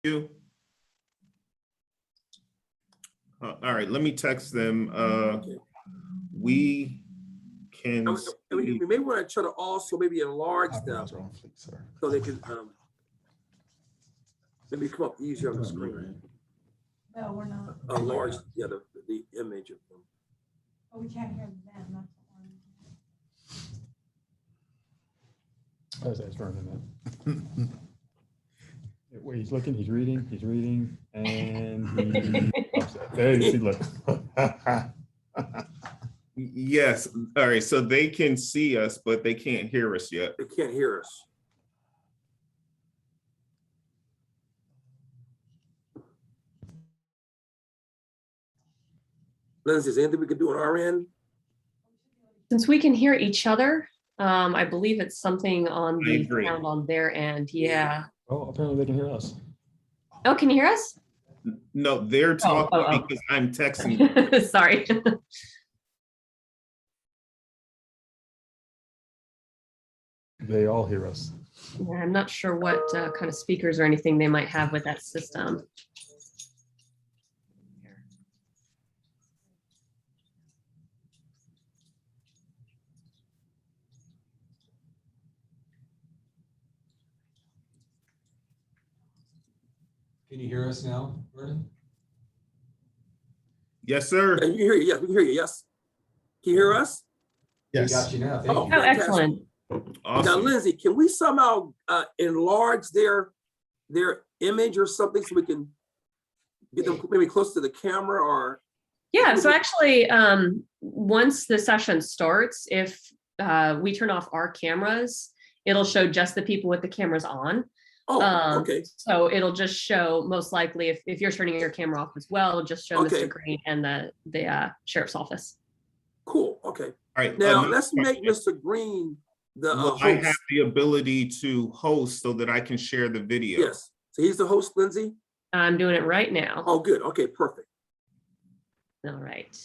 You. All right, let me text them. Okay. We can. We may want to try to also maybe enlarge them so they can maybe come up easier on the screen. No, we're not. Enlarge the image of them. But we can't hear them. That's the one. That's running that. Wait, he's looking, he's reading, and there you see, look. Yes. All right. So they can see us, but they can't hear us yet. They can't hear us. Lindsay, is there anything we can do on our end? Since we can hear each other, I believe it's something on I the agree. sound on their end. Yeah. Oh, apparently they can hear us. Oh, can you hear us? No, they're talking because I'm texting. Sorry. They all hear us. Yeah, I'm not sure what kind of speakers or anything they might have with that system. Can you hear us now, Vernon? Yes, sir. Can you hear you? Yes, we can hear you. Yes. Can you hear us? We got you now. Thank Oh, you. Oh, fantastic. excellent. Now, Awesome. Lindsay, can we somehow enlarge their image or something so we can get them maybe close to the camera or? Yeah, so actually, once the session starts, if we turn off our cameras, it'll show just the people with the cameras on. Oh, okay. So it'll just show, most likely, if you're turning your camera off as well, it'll just show Okay. Mr. Green and the sheriff's office. Cool. Okay. All right. Now another let's make question. Mr. Green the Will I host. have the ability to host so that I can share the video? Yes. So he's the host, Lindsay? I'm doing it right now. Oh, good. Okay, perfect. All right.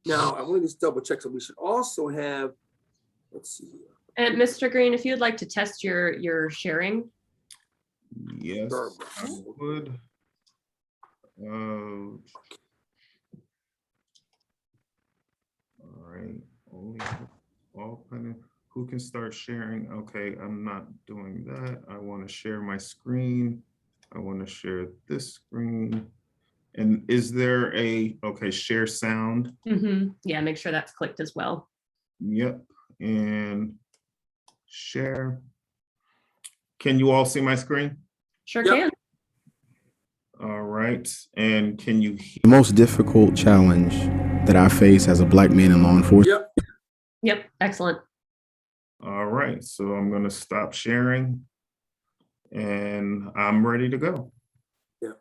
Now I want to just double check. So we should also have, let's see here. And Mr. Green, if you'd like to test your sharing. Yes, Sure. I would. All right. Only all who can start sharing? Okay, I'm not doing that. I want to share my screen. I want to share this screen. And is there okay, share sound? Yeah, make sure that's clicked as well. Yep. And share. Can you all see my screen? Sure Yep. can. All right. And can you The most difficult challenge that I face as a Black man in law enforcement. Yep. Yep, excellent. All right, so I'm going to stop sharing and I'm ready to go. Yeah.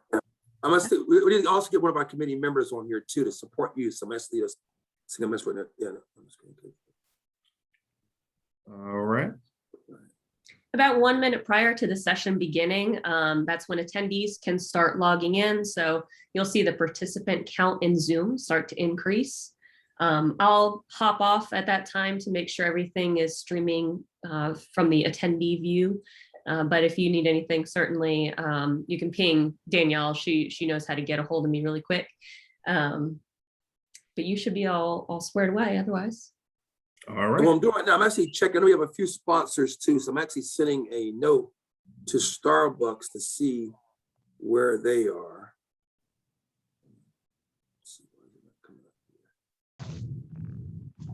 I must say, we need to also get one of our committee members on here too to support you. So let's lead us. See, I'm just right now. Yeah, no, I'm just going to. All right. About 1 minute prior to the session beginning, that's when attendees can start logging in. So you'll see the participant count in Zoom start to increase. I'll hop off at that time to make sure everything is streaming from the attendee view. But if you need anything, certainly you can ping Danielle. She knows how to get a hold of me really quick. But you should be all squared away otherwise. All What right. I'm doing right now, I'm actually checking. I know we have a few sponsors too. So I'm actually sending a note to Starbucks to see where they are.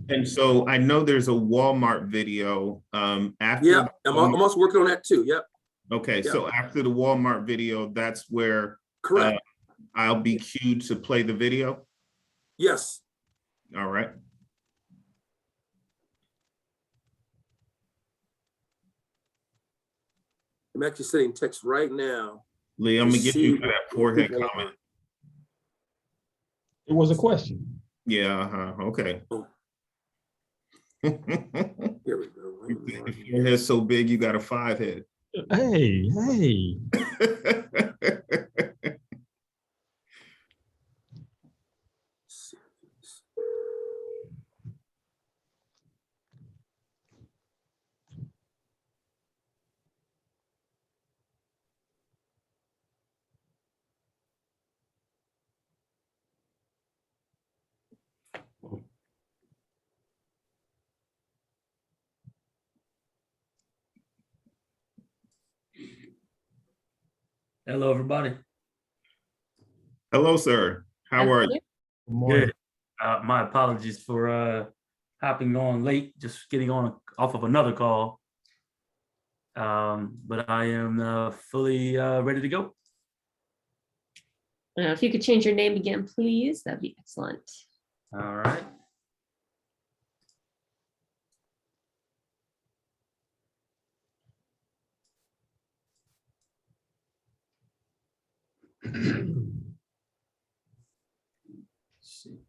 And so I know there's a Walmart video after. Yeah, I'm also working on that too. Yep. Okay, so after the Walmart video, that's where Correct. I'll be cued to play the video. Yes. All right. I'm actually sending text right now. Lee, I'm gonna get you for that forehead comment. It was a question. Yeah, okay. Here we go. If your head's so big, you got a 5 head. Hey, hey. Hello, everybody. Hello, sir. How are you? Good morning. Good. My apologies for hopping on late, just getting on off of another call. But I am fully ready to go. If you could change your name again, please, that'd be excellent. All right. Let's see.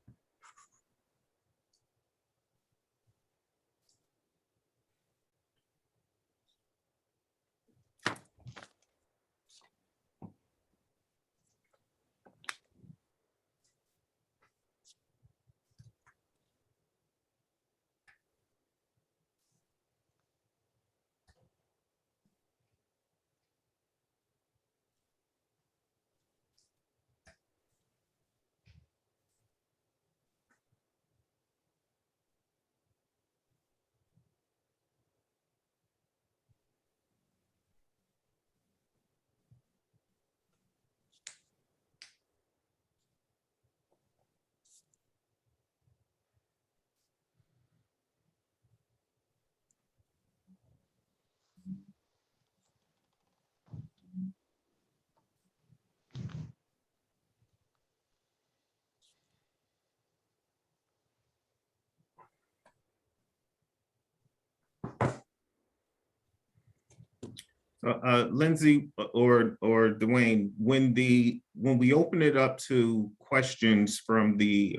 Lindsay or Dwayne, when we open it up to questions from the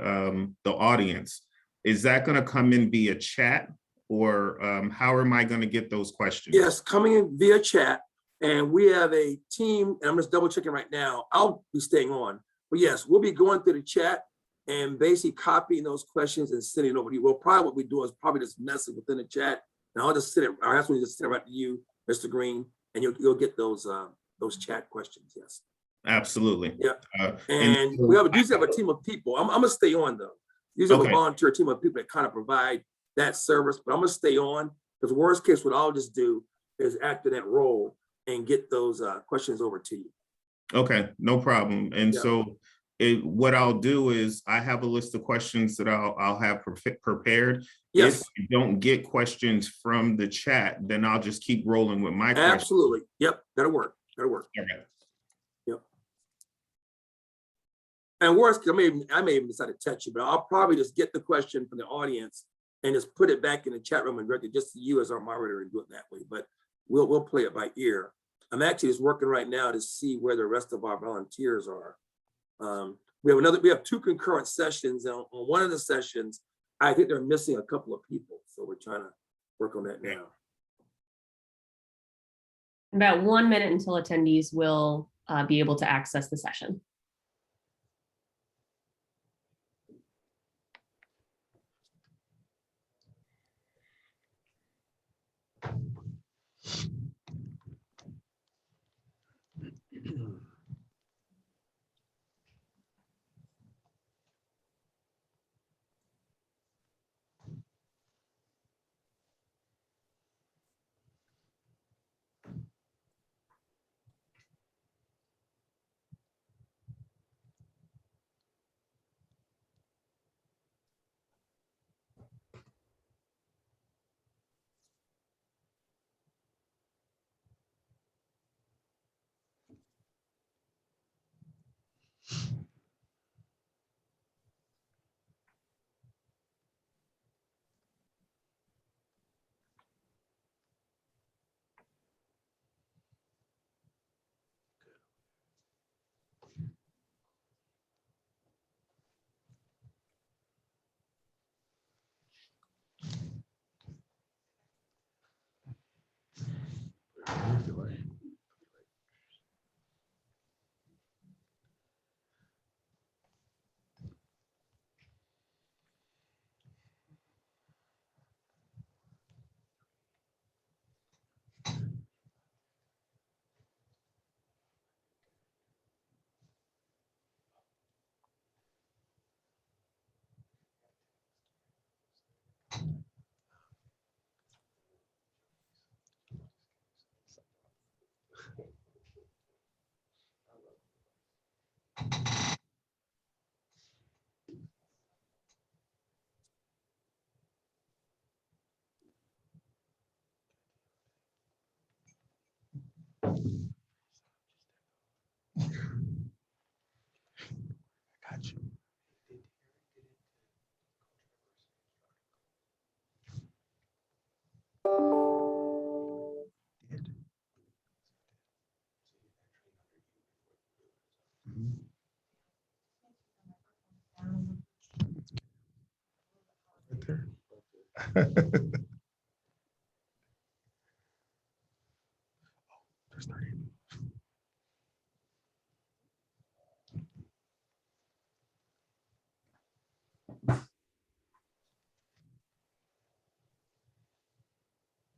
audience, is that going to come in via chat, or how am I going to get those questions? Yes, coming in via chat, and we have a team, and I'm just double checking right now. I'll be staying on, but yes, we'll be going through the chat and basically copying those questions and sending it over to you. Well, probably what we do is probably just message within the chat, and I'll just I'll have to just send it right to you, Mr. Green, and you'll get those chat questions. Yes. Absolutely. Yeah. And And we usually have a team of people. I'm gonna stay on though. Usually have a Okay. volunteer team of people that kind of provide that service, but I'm gonna stay on because worst case, what I'll just do is act in that role and get those questions over to you. Okay, no problem. And Yeah. so what I'll do is I have a list of questions that I'll have prepared. Yes, If you don't get questions from the chat, then I'll just keep rolling with my questions. absolutely. Yep, that'll work. That'll work. Okay. Yep. And worst, I may even decide to touch you, but I'll probably just get the question from the audience and just put it back in the chat room and direct it just to you as our moderator and do it that way. But we'll play it by ear. I'm actually just working right now to see where the rest of our volunteers are. We have two concurrent sessions. And on one of the sessions, I think they're missing a couple of people. So we're trying to work on that now. About 1 minute until attendees will be able to access the session. Got you. Right there. There's 30.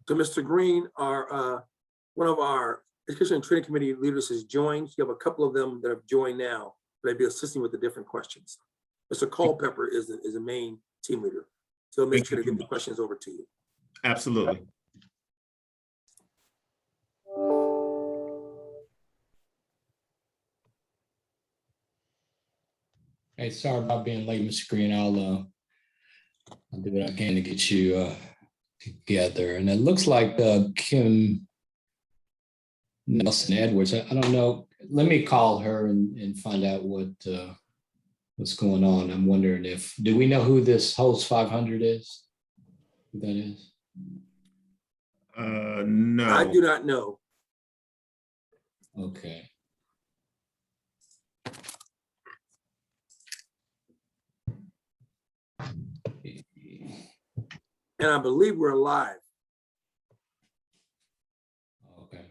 So Mr. Green, one of our Education and Training Committee leaders has joined. You have a couple of them that have joined now. They'll be assisting with the different questions. Mr. Culpepper is the main team leader. So he'll make Thank sure to you. get the questions over to you. Absolutely. Hey, sorry about being late, Mr. Green. I'll do what I can to get you together. And it looks like Kim Nelson Edwards. I don't know. Let me call her and find out what's going on. I'm wondering do we know who this host 500 is? Who that is? No. I do not know. Okay. And I believe we're live. Okay.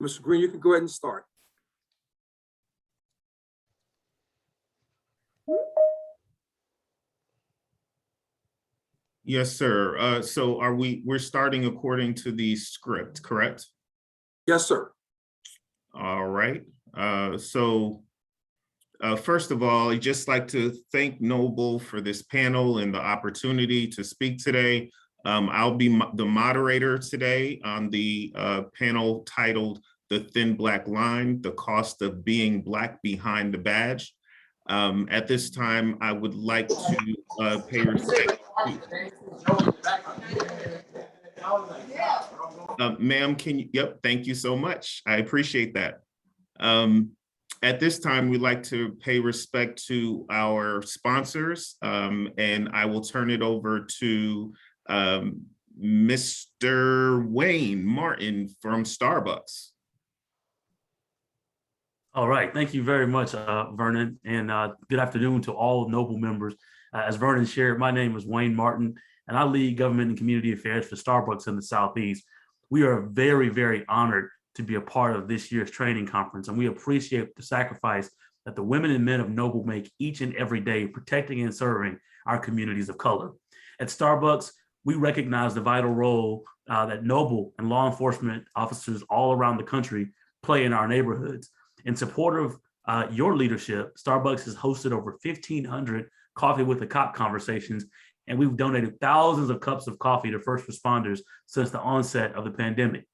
Mr. Green, you can go ahead and start. Yes, sir. So we're starting according to the script, correct? Yes, sir. All right. First of all, I'd just like to thank Noble for this panel and the opportunity to speak today. I'll be the moderator today on the panel titled "The Thin Black Line, the Cost of Being Black Behind the Badge." At this time, I would like to pay respect. Ma'am, yep, thank you so much. I appreciate that. At this time, we'd like to pay respect to our sponsors, and I will turn it over to Mr. Wayne Martin from Starbucks. All right, thank you very much, Vernon, and good afternoon to all Noble members. As Vernon shared, my name is Wayne Martin, and I lead government and community affairs for Starbucks in the Southeast. We are very, very honored to be a part of this year's training conference, and we appreciate the sacrifice that the women and men of Noble make each and every day protecting and serving our communities of color. At Starbucks, we recognize the vital role that Noble and law enforcement officers all around the country play in our neighborhoods. In support of your leadership, Starbucks has hosted over 1,500 Coffee with a Cop conversations, and we've donated thousands of cups of coffee to first responders since the onset of the pandemic.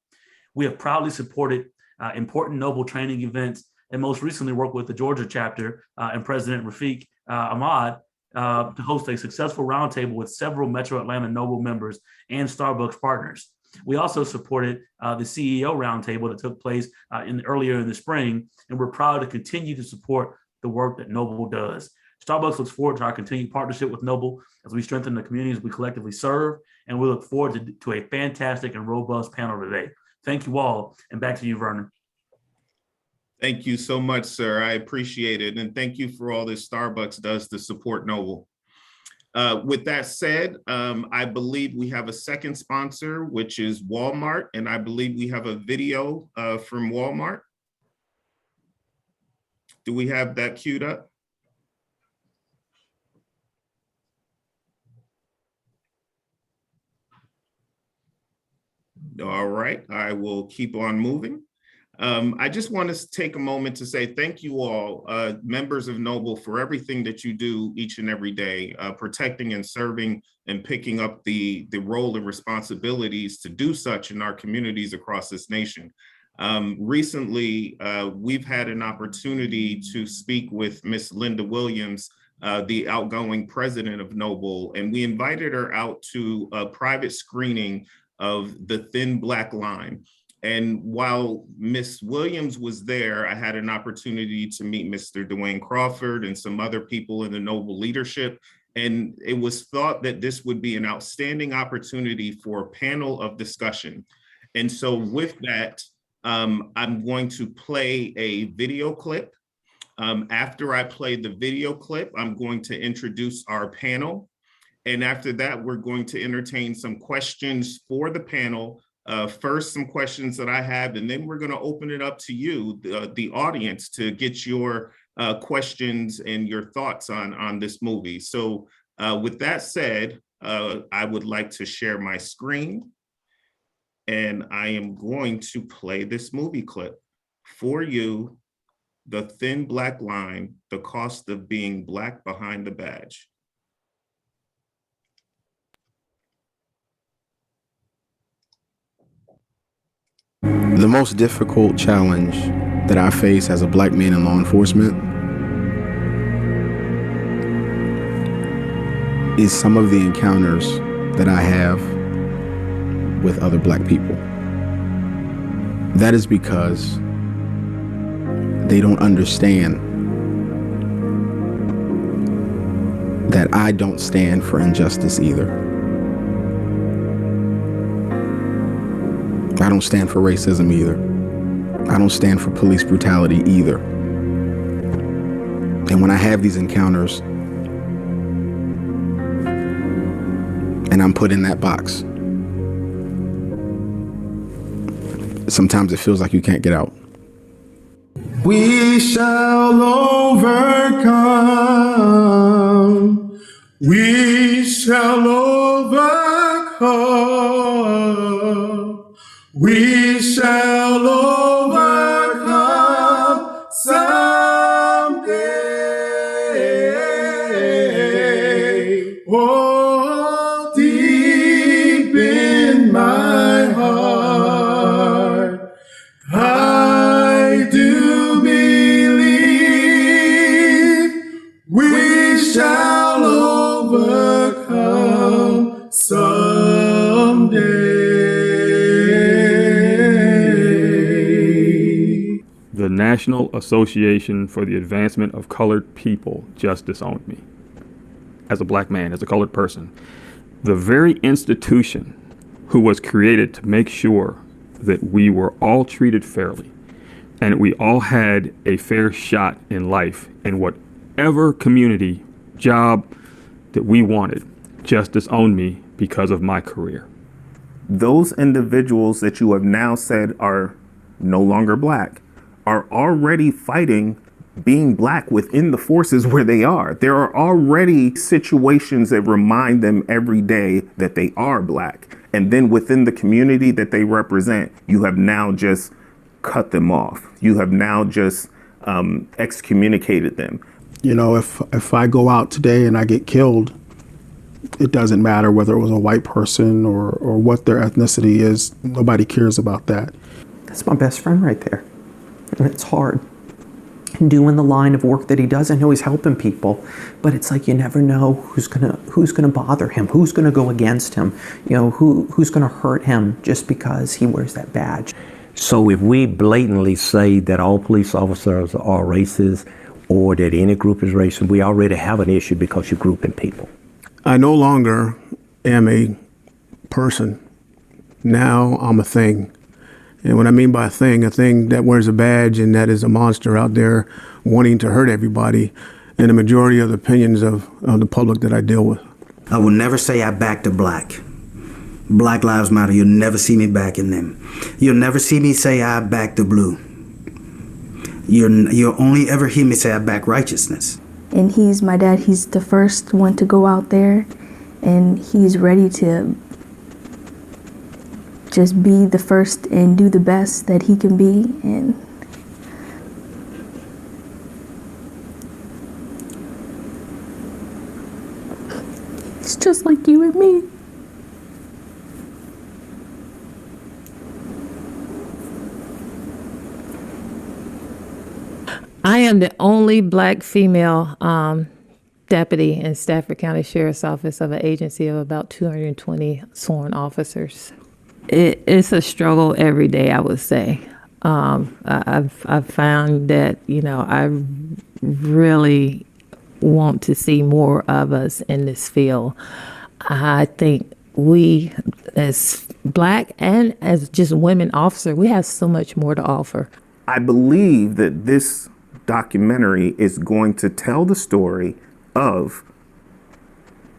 We have proudly supported important Noble training events and most recently worked with the Georgia chapter and President Rafiq Ahmad to host a successful roundtable with several Metro Atlanta Noble members and Starbucks partners. We also supported the CEO roundtable that took place earlier in the spring, and we're proud to continue to support the work that Noble does. Starbucks looks forward to our continued partnership with Noble as we strengthen the communities we collectively serve, and we look forward to a fantastic and robust panel today. Thank you all, and back to you, Vernon. Thank you so much, sir. I appreciate it, and thank you for all that Starbucks does to support Noble. With that said, I believe we have a second sponsor, which is Walmart, and I believe we have a video from Walmart. Do we have that queued up? All right, I will keep on moving. I just want to take a moment to say thank you all, members of Noble, for everything that you do each and every day, protecting and serving and picking up the role and responsibilities to do such in our communities across this nation. Recently, we've had an opportunity to speak with Miss Linda Williams, the outgoing president of Noble, and we invited her out to a private screening of The Thin Black Line. And while Miss Williams was there, I had an opportunity to meet Mr. Dwayne Crawford and some other people in the Noble leadership. And it was thought that this would be an outstanding opportunity for a panel of discussion. And so with that, I'm going to play a video clip. After I play the video clip, I'm going to introduce our panel. And after that, we're going to entertain some questions for the panel. First, some questions that I have, and then we're going to open it up to you, the audience, to get your questions and your thoughts on this movie. So with that said, I would like to share my screen, and I am going to play this movie clip for you. The Thin Black Line, the cost of being Black behind the badge. The most difficult challenge that I face as a Black man in law enforcement is some of the encounters that I have with other Black people. That is because they don't understand that I don't stand for injustice either. I don't stand for racism either. I don't stand for police brutality either. And when I have these encounters and I'm put in that box, sometimes it feels like you can't get out. We shall overcome. We shall overcome. We shall overcome someday. Oh, deep in my heart, I do believe we shall overcome someday. The National Association for the Advancement of Colored People just disowned me as a Black man, as a colored person. The very institution who was created to make sure that we were all treated fairly and we all had a fair shot in life in whatever community, job that we wanted, just disowned me because of my career. Those individuals that you have now said are no longer Black are already fighting being Black within the forces where they are. There are already situations that remind them every day that they are Black. And then within the community that they represent, you have now just cut them off. You have now just excommunicated them. You know, if I go out today and I get killed, it doesn't matter whether it was a white person or what their ethnicity is. Nobody cares about that. That's my best friend right there. And it's hard. And doing the line of work that he does, I know he's helping people, but it's like you never know who's gonna bother him, who's gonna go against him, you know, who's gonna hurt him just because he wears that badge. So if we blatantly say that all police officers are racist or that any group is racist, we already have an issue because you're grouping people. I no longer am a person. Now I'm a thing. And what I mean by a thing that wears a badge and that is a monster out there wanting to hurt everybody, and the majority of the opinions of the public that I deal with. I will never say I back the Black. Black Lives Matter, you'll never see me backing them. You'll never see me say I back the blue. You'll only ever hear me say I back righteousness. And he's my dad. He's the first one to go out there, and he's ready to just be the first and do the best that he can be. And it's just like you and me. I am the only Black female deputy in Stafford County Sheriff's Office of an agency of about 220 sworn officers. It's a struggle every day, I would say. I've found that, I really want to see more of us in this field. I think we, as Black and as just women officer, we have so much more to offer. I believe that this documentary is going to tell the story of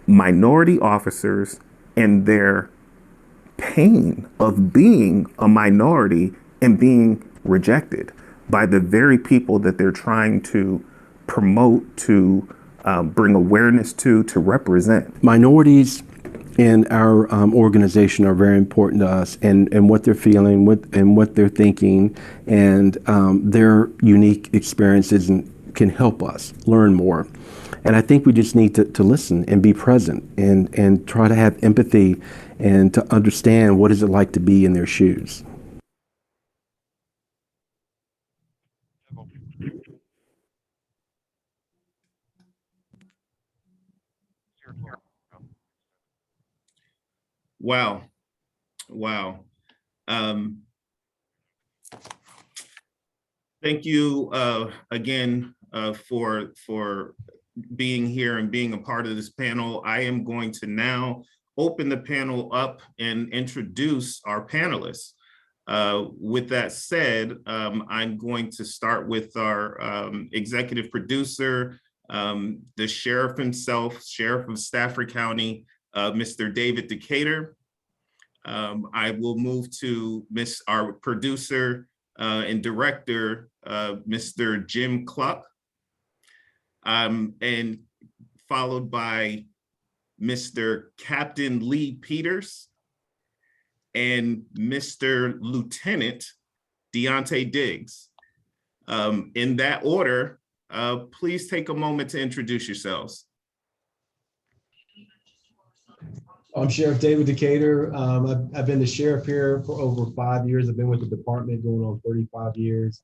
minority officers and their pain of being a minority and being rejected by the very people that they're trying to promote, to bring awareness to represent. Minorities in our organization are very important to us, and what they're feeling, and what they're thinking, and their unique experiences can help us learn more. And I think we just need to listen and be present and try to have empathy and to understand what is it like to be in their shoes. Wow. Wow. Thank you again for being here and being a part of this panel. I am going to now open the panel up and introduce our panelists. With that said, I'm going to start with our executive producer, the sheriff himself, Sheriff of Stafford County, Mr. David Decatur. I will move to our producer and director, Mr. Jim Cluck, and followed by Mr. Captain Lee Peters and Mr. Lieutenant Deontay Diggs. In that order, please take a moment to introduce yourselves. I'm Sheriff David Decatur. I've been the sheriff here for over 5 years. I've been with the department going on 35 years.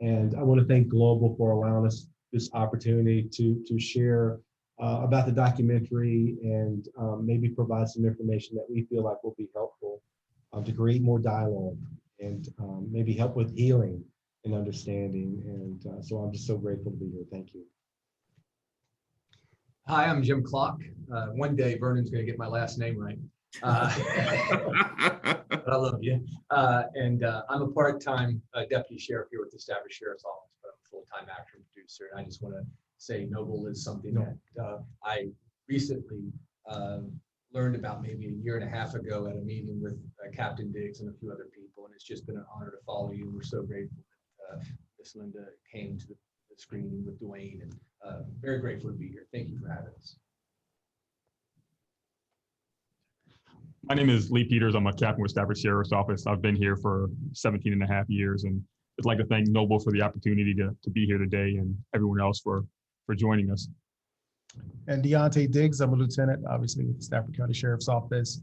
And I want to thank Global for allowing us this opportunity to share about the documentary and maybe provide some information that we feel like will be helpful to create more dialogue and maybe help with healing and understanding. And so I'm just so grateful to be here. Thank you. Hi, I'm Jim Clock. One day Vernon's going to get my last name right. But I love you. And I'm a part-time deputy sheriff here with the Stafford Sheriff's Office, but I'm a full-time actor producer. And I just want to say Noble is something that I recently learned about maybe a year and a half ago at a meeting with Captain Diggs and a few other people. And it's just been an honor to follow you. We're so grateful that Miss Linda came to the screening with Dwayne, and very grateful to be here. Thank you for having us. My name is Lee Peters. I'm a captain with Stafford Sheriff's Office. I've been here for 17 and a half years, and I'd like to thank Noble for the opportunity to be here today, and everyone else for joining us. And Deontay Diggs, I'm a lieutenant, obviously with the Stafford County Sheriff's Office.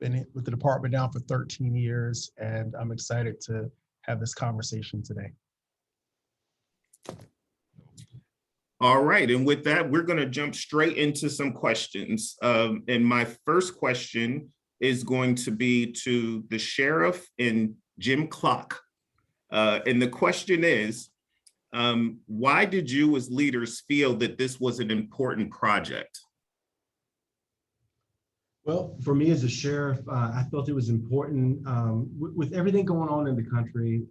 Been with the department now for 13 years, and I'm excited to have this conversation today. All right, and with that, we're going to jump straight into some questions. And my first question is going to be to the sheriff and Jim Clock. And the question is, why did you as leaders feel that this was an important project? Well, for me as a sheriff, I felt it was important with everything going on in the country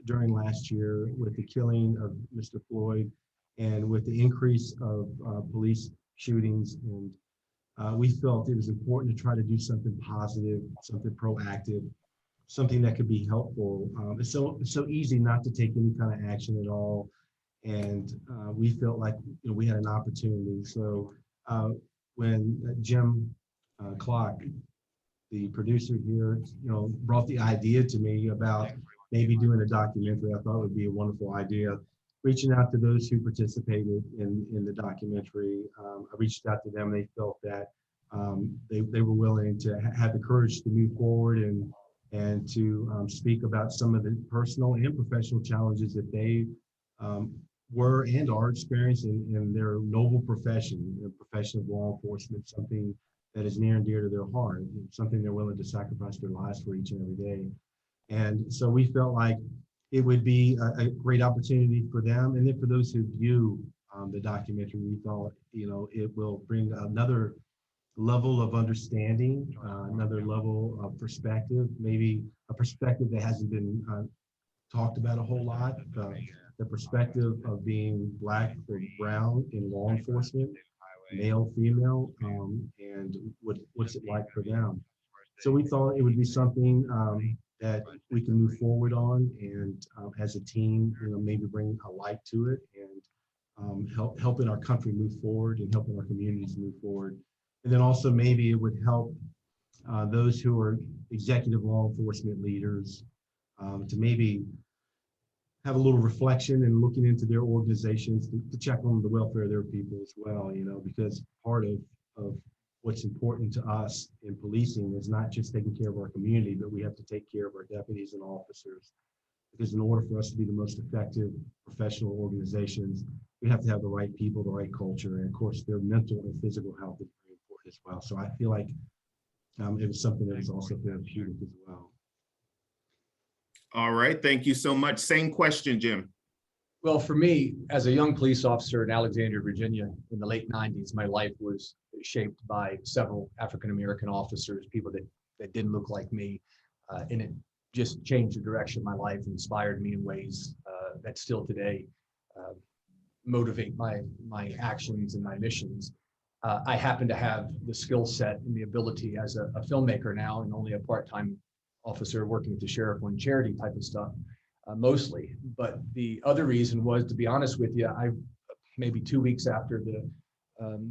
during last year with the killing of Mr. Floyd and with the increase of police shootings. And we felt it was important to try to do something positive, something proactive, something that could be helpful. It's so easy not to take any kind of action at all. And we felt like we had an opportunity. So when Jim Clock, the producer here, brought the idea to me about maybe doing a documentary, I thought it would be a wonderful idea. Reaching out to those who participated in the documentary, I reached out to them. They felt that they were willing to have the courage to move forward and to speak about some of the personal and professional challenges that they were and are experienced in their noble profession, the profession of law enforcement, something that is near and dear to their heart, something they're willing to sacrifice their lives for each and every day. And so we felt like it would be a great opportunity for them. And then for those who view the documentary, we thought, it will bring another level of understanding, another level of perspective, maybe a perspective that hasn't been talked about a whole lot. The perspective of being Black or brown in law enforcement, male, female, and what's it like for them. So we thought it would be something that we can move forward on, and as a team, maybe bring a light to it, and helping our country move forward and helping our communities move forward. And then also maybe it would help those who are executive law enforcement leaders to maybe have a little reflection and looking into their organizations to check on the welfare of their people as well, because part of what's important to us in policing is not just taking care of our community, but we have to take care of our deputies and officers. Because in order for us to be the most effective professional organizations, we have to have the right people, the right culture, and of course, their mental and physical health is very important as well. So I feel like it was something that is also therapeutic as well. All right, thank you so much. Same question, Jim. Well, for me, as a young police officer in Alexandria, Virginia, in the late 90s, my life was shaped by several African-American officers, people that didn't look like me. And it just changed the direction of my life, inspired me in ways that still today motivate my actions and my missions. I happen to have the skill set and the ability as a filmmaker now, and only a part-time officer working with the sheriff on charity type of stuff, mostly. But the other reason was, to be honest with you, maybe 2 weeks after the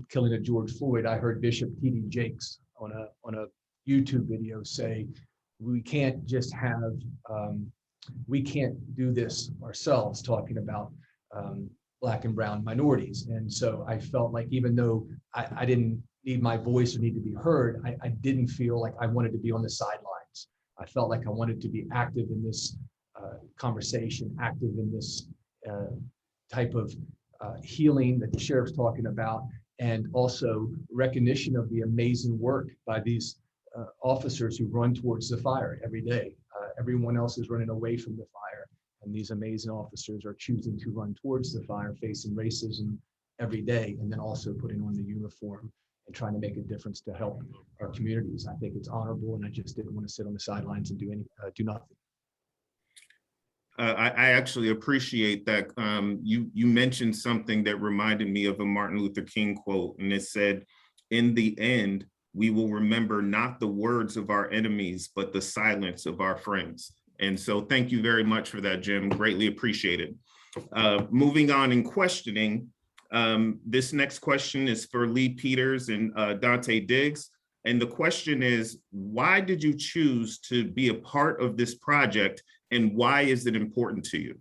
killing of George Floyd, I heard Bishop T.D. Jakes on a YouTube video say, we can't just have, we can't do this ourselves, talking about Black and brown minorities. And so I felt like, even though I didn't need my voice or need to be heard, I didn't feel like I wanted to be on the sidelines. I felt like I wanted to be active in this conversation, active in this type of healing that the sheriff's talking about, and also recognition of the amazing work by these officers who run towards the fire every day. Everyone else is running away from the fire, and these amazing officers are choosing to run towards the fire, facing racism every day, and then also putting on the uniform and trying to make a difference to help our communities. I think it's honorable, and I just didn't want to sit on the sidelines and do nothing. I actually appreciate that. You mentioned something that reminded me of a Martin Luther King quote, and it said, "In the end, we will remember not the words of our enemies, but the silence of our friends." And so thank you very much for that, Jim. Greatly appreciated. Moving on in questioning, this next question is for Lee Peters and Dante Diggs. And the question is, why did you choose to be a part of this project, and why is it important to you?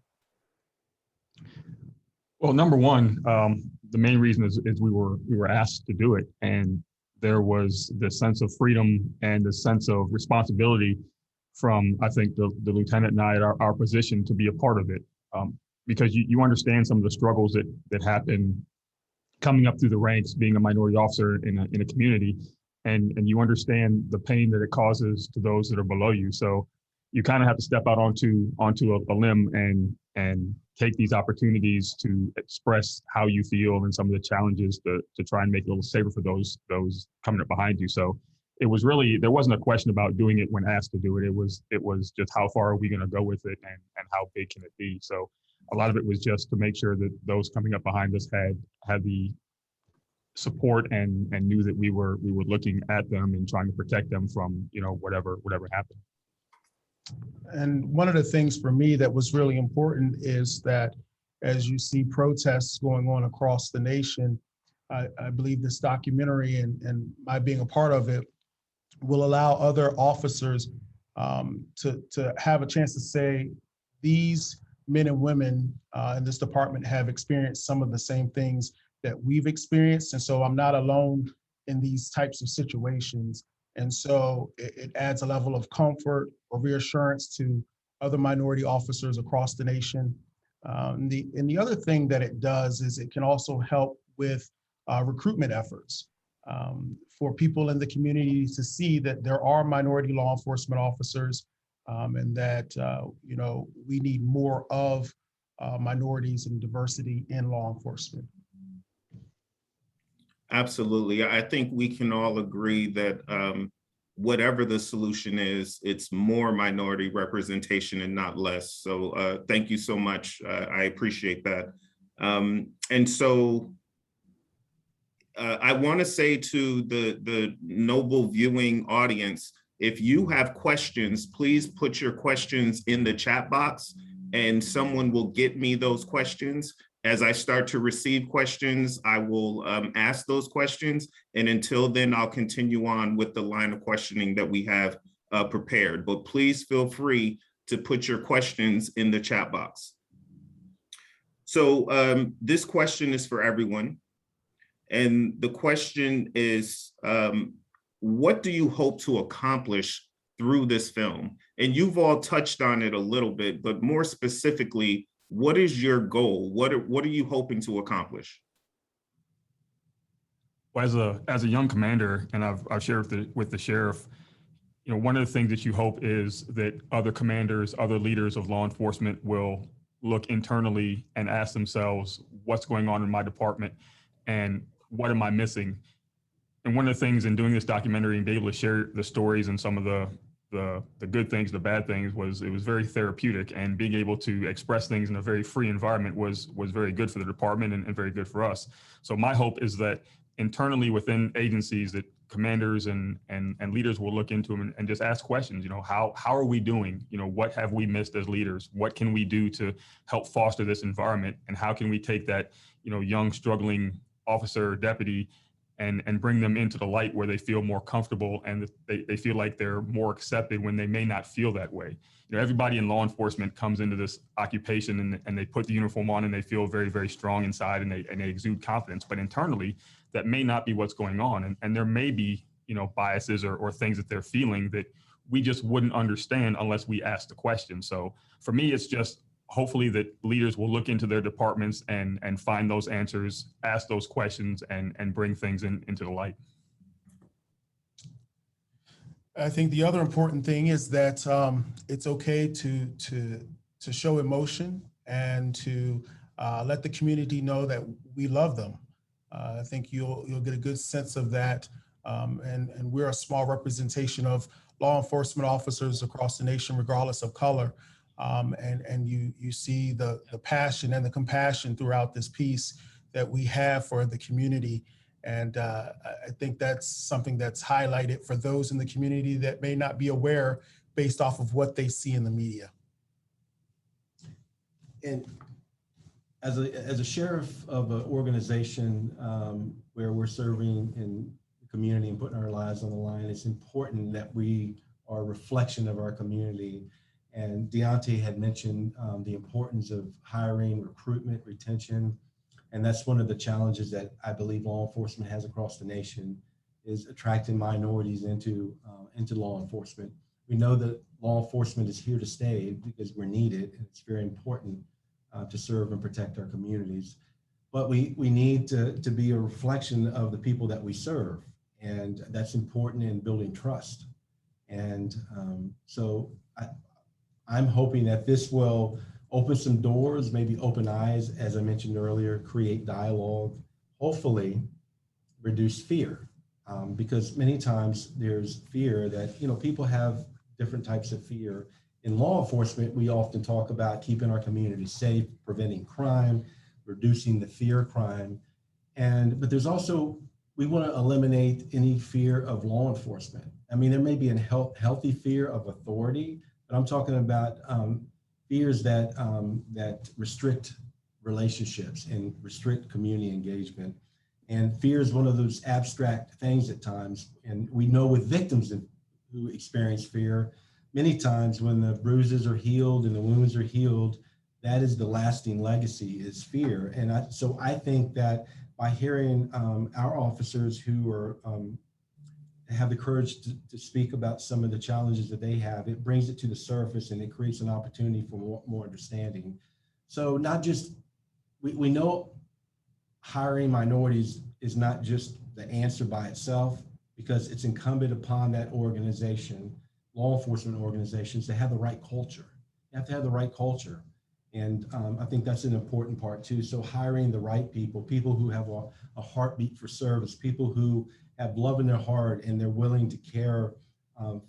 Well, number one, the main reason is we were asked to do it, and there was the sense of freedom and the sense of responsibility from, I think, the lieutenant and I at our position to be a part of it, because you understand some of the struggles that happen coming up through the ranks, being a minority officer in a community, and you understand the pain that it causes to those that are below you. So you kind of have to step out onto a limb and take these opportunities to express how you feel and some of the challenges to try and make it a little safer for those coming up behind you. So it was really, there wasn't a question about doing it when asked to do it. It was just, how far are we going to go with it, and how big can it be? So a lot of it was just to make sure that those coming up behind us had the support and knew that we were looking at them and trying to protect them from, whatever happened. And one of the things for me that was really important is that as you see protests going on across the nation, I believe this documentary and my being a part of it will allow other officers to have a chance to say, these men and women in this department have experienced some of the same things that we've experienced. And so I'm not alone in these types of situations. And so it adds a level of comfort or reassurance to other minority officers across the nation And the other thing that it does is it can also help with recruitment efforts for people in the community to see that there are minority law enforcement officers and that, we need more of minorities and diversity in law enforcement. Absolutely. I think we can all agree that whatever the solution is, it's more minority representation and not less. So thank you so much. I appreciate that. And so I want to say to the noble viewing audience, if you have questions, please put your questions in the chat box and someone will get me those questions. As I start to receive questions, I will ask those questions. And until then, I'll continue on with the line of questioning that we have prepared. But please feel free to put your questions in the chat box. So this question is for everyone. And the question is, what do you hope to accomplish through this film? And you've all touched on it a little bit, but more specifically, what is your goal? What are you hoping to accomplish? Well, as a young commander, and I've shared with the sheriff, one of the things that you hope is that other commanders, other leaders of law enforcement will look internally and ask themselves, what's going on in my department and what am I missing? And one of the things in doing this documentary and being able to share the stories and some of the good things, the bad things, it was very therapeutic, and being able to express things in a very free environment was very good for the department and very good for us. So my hope is that internally within agencies that commanders and leaders will look into them and just ask questions, how are we doing? What have we missed as leaders? What can we do to help foster this environment? And how can we take that, young struggling officer or deputy and bring them into the light where they feel more comfortable and they feel like they're more accepted when they may not feel that way. Everybody in law enforcement comes into this occupation and they put the uniform on and they feel very, very strong inside and they exude confidence, but internally that may not be what's going on. And there may be, biases or things that they're feeling that we just wouldn't understand unless we ask the question. So for me, it's just hopefully that leaders will look into their departments and find those answers, ask those questions, and bring things into the light. I think the other important thing is that it's okay to show emotion and to let the community know that we love them. I think you'll get a good sense of that. And we're a small representation of law enforcement officers across the nation, regardless of color. And you see the passion and the compassion throughout this piece that we have for the community. And I think that's something that's highlighted for those in the community that may not be aware based off of what they see in the media. And as a sheriff of an organization where we're serving in the community and putting our lives on the line, it's important that we are a reflection of our community. And Deontay had mentioned the importance of hiring, recruitment, retention. And that's one of the challenges that I believe law enforcement has across the nation, is attracting minorities into law enforcement. We know that law enforcement is here to stay because we're needed, and it's very important to serve and protect our communities. But we need to be a reflection of the people that we serve, and that's important in building trust. And so I'm hoping that this will open some doors, maybe open eyes, as I mentioned earlier, create dialogue, hopefully reduce fear. Because many times there's fear that, people have different types of fear. In law enforcement, we often talk about keeping our community safe, preventing crime, reducing the fear of crime. But there's also, we want to eliminate any fear of law enforcement. I mean, there may be a healthy fear of authority, but I'm talking about fears that restrict relationships and restrict community engagement. And fear is one of those abstract things at times. And we know with victims who experience fear, many times when the bruises are healed and the wounds are healed, that is the lasting legacy, is fear. And so I think that by hearing our officers who are have the courage to speak about some of the challenges that they have, it brings it to the surface and it creates an opportunity for more understanding. So not just, we know hiring minorities is not just the answer by itself, because it's incumbent upon that organization, law enforcement organizations, to have the right culture. You have to have the right culture. And I think that's an important part too. So hiring the right people, people who have a heartbeat for service, people who have love in their heart and they're willing to care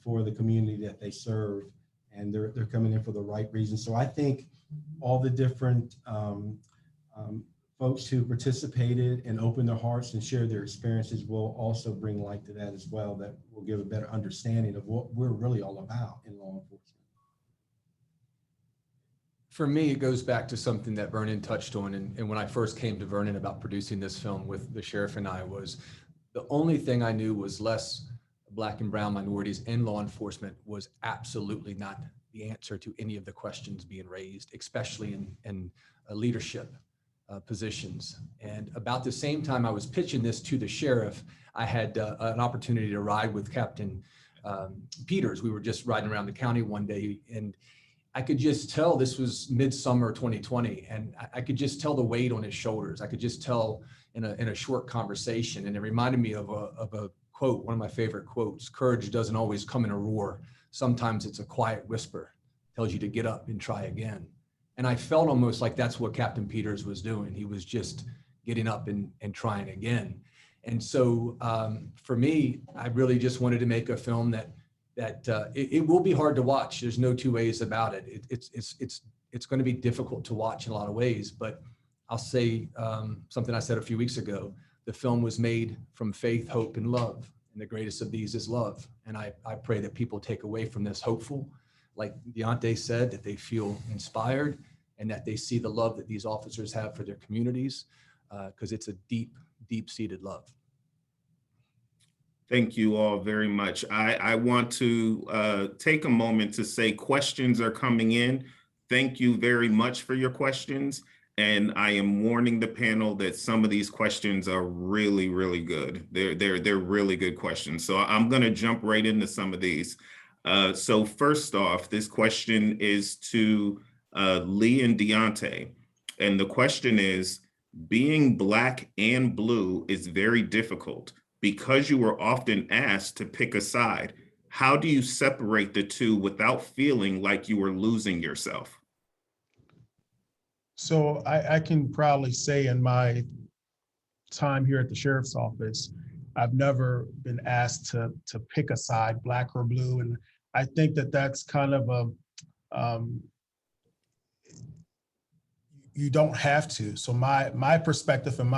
for the community that they serve, and they're coming in for the right reasons. So I think all the different folks who participated and opened their hearts and shared their experiences will also bring light to that as well. That will give a better understanding of what we're really all about in law enforcement. For me, it goes back to something that Vernon touched on. And when I first came to Vernon about producing this film with the sheriff and I, was the only thing I knew was less Black and brown minorities in law enforcement was absolutely not the answer to any of the questions being raised, especially in leadership positions. And about the same time I was pitching this to the sheriff, I had an opportunity to ride with Captain Peters. We were just riding around the county one day, and I could just tell, this was midsummer 2020, and I could just tell the weight on his shoulders. I could just tell in a short conversation, and it reminded me of a quote, one of my favorite quotes: "Courage doesn't always come in a roar. Sometimes it's a quiet whisper, tells you to get up and try again." And I felt almost like that's what Captain Peters was doing. He was just getting up and trying again. And so for me, I really just wanted to make a film that it will be hard to watch. There's no two ways about it. It's going to be difficult to watch in a lot of ways, but I'll say something I said a few weeks ago. The film was made from faith, hope, and love. And the greatest of these is love. And I pray that people take away from this hopeful, like Deontay said, that they feel inspired and that they see the love that these officers have for their communities, because it's a deep, deep-seated love. Thank you all very much. I want to take a moment to say questions are coming in. Thank you very much for your questions. And I am warning the panel that some of these questions are really, really good. They're really good questions. So I'm going to jump right into some of these. So first off, this question is to Lee and Deontay. And the question is, being Black and blue is very difficult because you were often asked to pick a side. How do you separate the two without feeling like you were losing yourself? So I can proudly say in my time here at the sheriff's office, I've never been asked to pick a side, Black or blue. And I think that that's kind of you don't have to. So my perspective in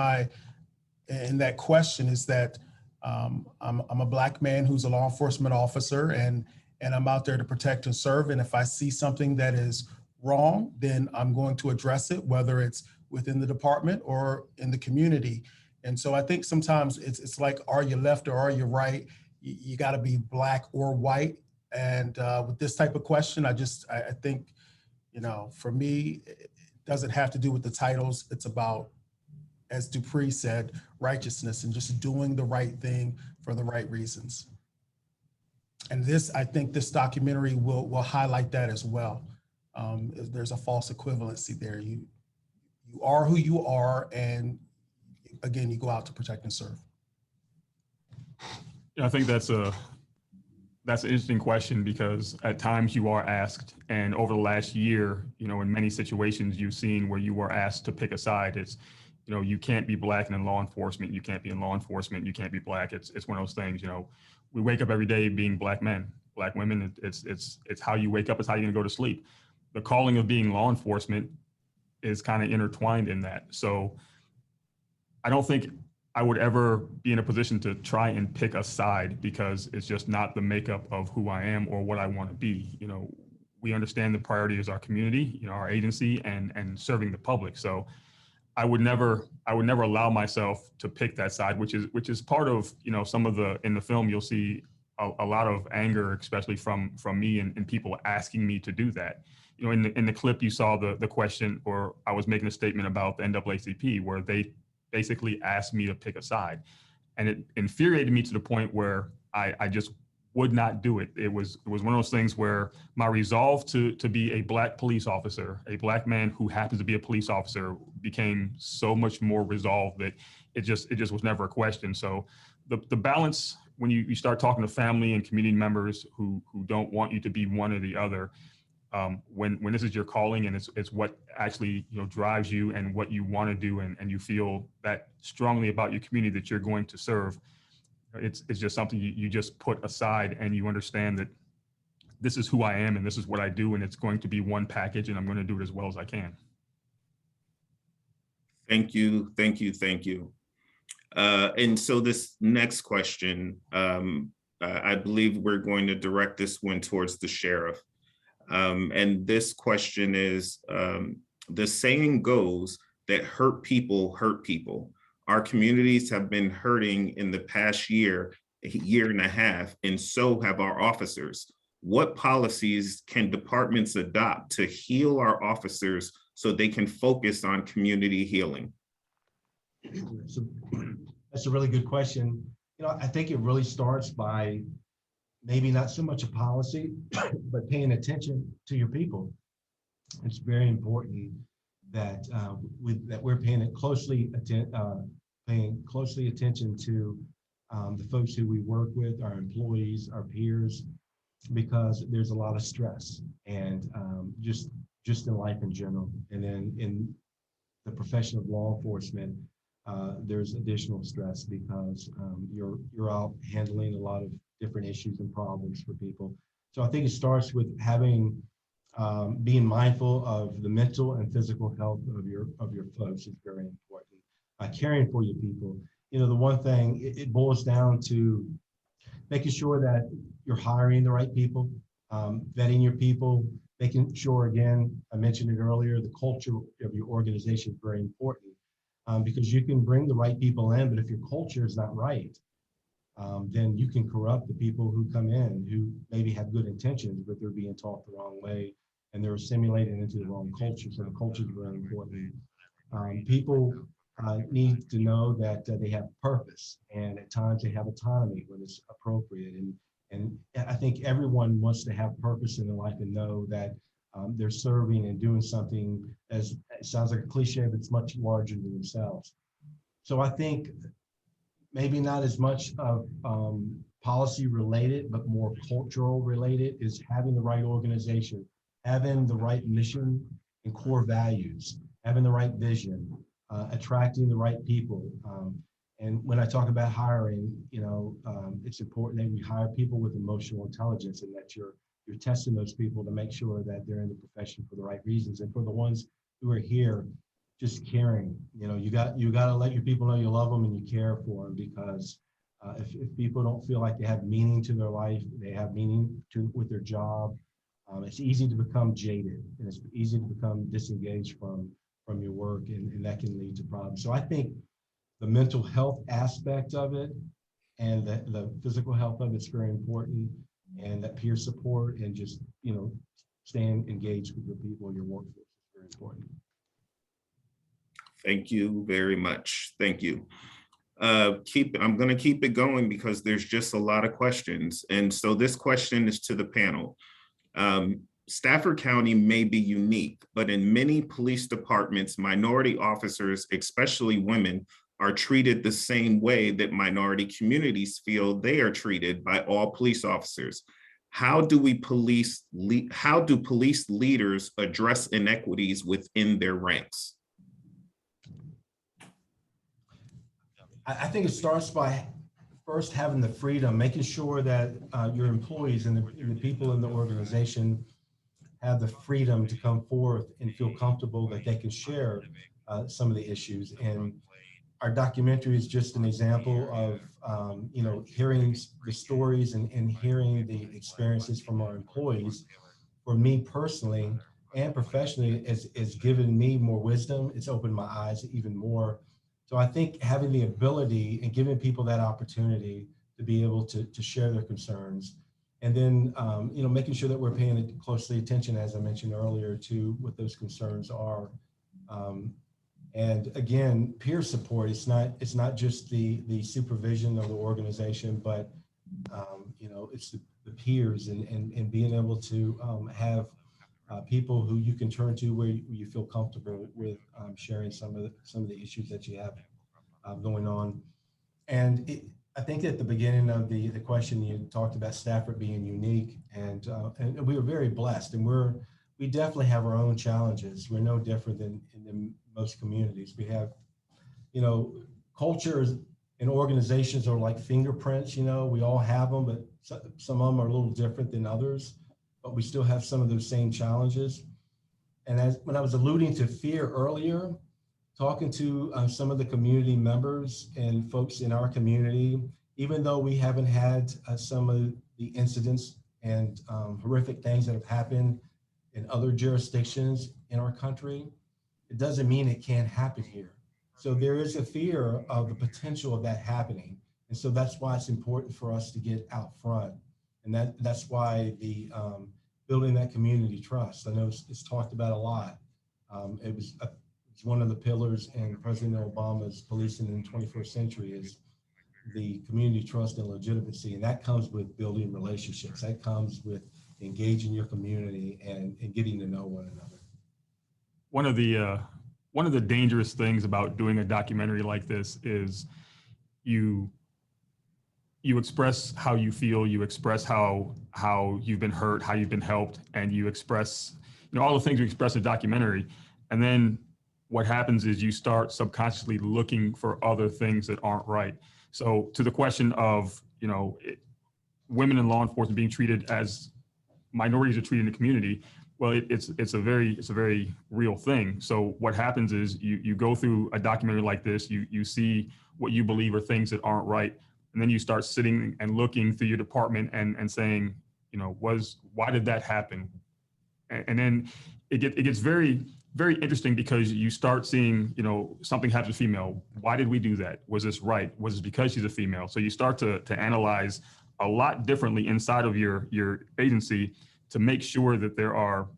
that question is that I'm a Black man who's a law enforcement officer, and I'm out there to protect and serve. And if I see something that is wrong, then I'm going to address it, whether it's within the department or in the community. And so I think sometimes it's like, are you left or are you right? You got to be Black or white. And with this type of question, I think, for me, it doesn't have to do with the titles. It's about, as Dupree said, righteousness and just doing the right thing for the right reasons. And I think this documentary will highlight that as well. There's a false equivalency there. You are who you are, and again, you go out to protect and serve. Yeah, I think that's an interesting question, because at times you are asked, and over the last year, in many situations you've seen where you were asked to pick a side. It's, you can't be Black and in law enforcement. You can't be in law enforcement. You can't be Black. It's one of those things. We wake up every day being Black men, Black women. It's how you wake up. It's how you're gonna go to sleep. The calling of being law enforcement is kind of intertwined in that. So I don't think I would ever be in a position to try and pick a side, because it's just not the makeup of who I am or what I want to be. We understand the priority is our community, our agency, and serving the public. So I would never allow myself to pick that side, which is part of, some of in the film, you'll see a lot of anger, especially from me and people asking me to do that. In the clip, you saw the question, or I was making a statement about the NAACP, where they basically asked me to pick a side. And it infuriated me to the point where I just would not do it. It was one of those things where my resolve to be a Black police officer, a Black man who happens to be a police officer, became so much more resolved that it just was never a question. So the balance, when you start talking to family and community members who don't want you to be one or the other, when this is your calling and it's what actually drives you and what you want to do, and you feel that strongly about your community that you're going to serve, it's just something you just put aside, and you understand that this is who I am and this is what I do, and it's going to be one package, and I'm going to do it as well as I can. Thank you, thank you, thank you. And so this next question, I believe we're going to direct this one towards the sheriff. And this question is, the saying goes that hurt people hurt people. Our communities have been hurting in the past year and a half, and so have our officers. What policies can departments adopt to heal our officers so they can focus on community healing? So that's a really good question. I think it really starts by maybe not so much a policy, but paying attention to your people. It's very important that we're paying closely attention to the folks who we work with, our employees, our peers, because there's a lot of stress, and just in life in general. And then in the profession of law enforcement, there's additional stress because you're out handling a lot of different issues and problems for people. So I think it starts with being mindful of the mental and physical health of your folks is very important. Caring for your people. The one thing, it boils down to making sure that you're hiring the right people, vetting your people, making sure, again, I mentioned it earlier, the culture of your organization is very important, because you can bring the right people in, but if your culture is not right, then you can corrupt the people who come in who maybe have good intentions, but they're being taught the wrong way and they're assimilated into the wrong culture. So the culture is very important. People need to know that they have purpose, and at times they have autonomy when it's appropriate. And I think everyone wants to have purpose in their life and know that they're serving and doing something, as it sounds like a cliche, but it's much larger than themselves. So I think maybe not as much of policy related, but more cultural related, is having the right organization, having the right mission and core values, having the right vision, attracting the right people. And when I talk about hiring, it's important that we hire people with emotional intelligence, and that you're testing those people to make sure that they're in the profession for the right reasons. And for the ones who are here, just caring. You got to let your people know you love them and you care for them, because if people don't feel like they have meaning to their life, they have meaning with their job, it's easy to become jaded, and it's easy to become disengaged from your work, and that can lead to problems. So I think the mental health aspect of it and the physical health of it's very important, and that peer support and just staying engaged with your people, your workforce is very important. Thank you very much. Thank you. I'm going to keep it going because there's just a lot of questions. And so this question is to the panel. Stafford County may be unique, but in many police departments, minority officers, especially women, are treated the same way that minority communities feel they are treated by all police officers. How do police leaders address inequities within their ranks? I think it starts by first having the freedom, making sure that your employees and the people in the organization have the freedom to come forth and feel comfortable that they can share some of the issues. And our documentary is just an example of hearing the stories and hearing the experiences from our employees. For me personally and professionally, it's given me more wisdom. It's opened my eyes even more. So I think having the ability and giving people that opportunity to be able to share their concerns, and then making sure that we're paying closely attention, as I mentioned earlier, to what those concerns are. And again, peer support. It's not just the supervision of the organization, but It's the peers and being able to have people who you can turn to where you feel comfortable with sharing some of the issues that you have going on. And I think at the beginning of the question, you talked about Stafford being unique, and we were very blessed, and we definitely have our own challenges. We're no different than in most communities. We have, cultures and organizations are like fingerprints. We all have them, but some of them are a little different than others. But we still have some of those same challenges. And when I was alluding to fear earlier, talking to some of the community members and folks in our community, even though we haven't had some of the incidents and horrific things that have happened in other jurisdictions in our country, it doesn't mean it can't happen here. So there is a fear of the potential of that happening. And so that's why it's important for us to get out front. And that's why the building that community trust, I know it's talked about a lot. It's one of the pillars in President Obama's policing in the 21st century is the community trust and legitimacy. And that comes with building relationships. That comes with engaging your community and getting to know one another. One of the dangerous things about doing a documentary like this is you express how you feel, you express how you've been hurt, how you've been helped, and you express, all the things we express in a documentary. And then what happens is you start subconsciously looking for other things that aren't right. So to the question of, women in law enforcement being treated as minorities are treated in the community, well, it's a very real thing. So what happens is you go through a documentary like this, you see what you believe are things that aren't right, and then you start sitting and looking through your department and saying, why did that happen? And then it gets very, very interesting because you start seeing, something happens to a female. Why did we do that? Was this right? Was it because she's a female? So you start to analyze a lot differently inside of your agency to make sure that there are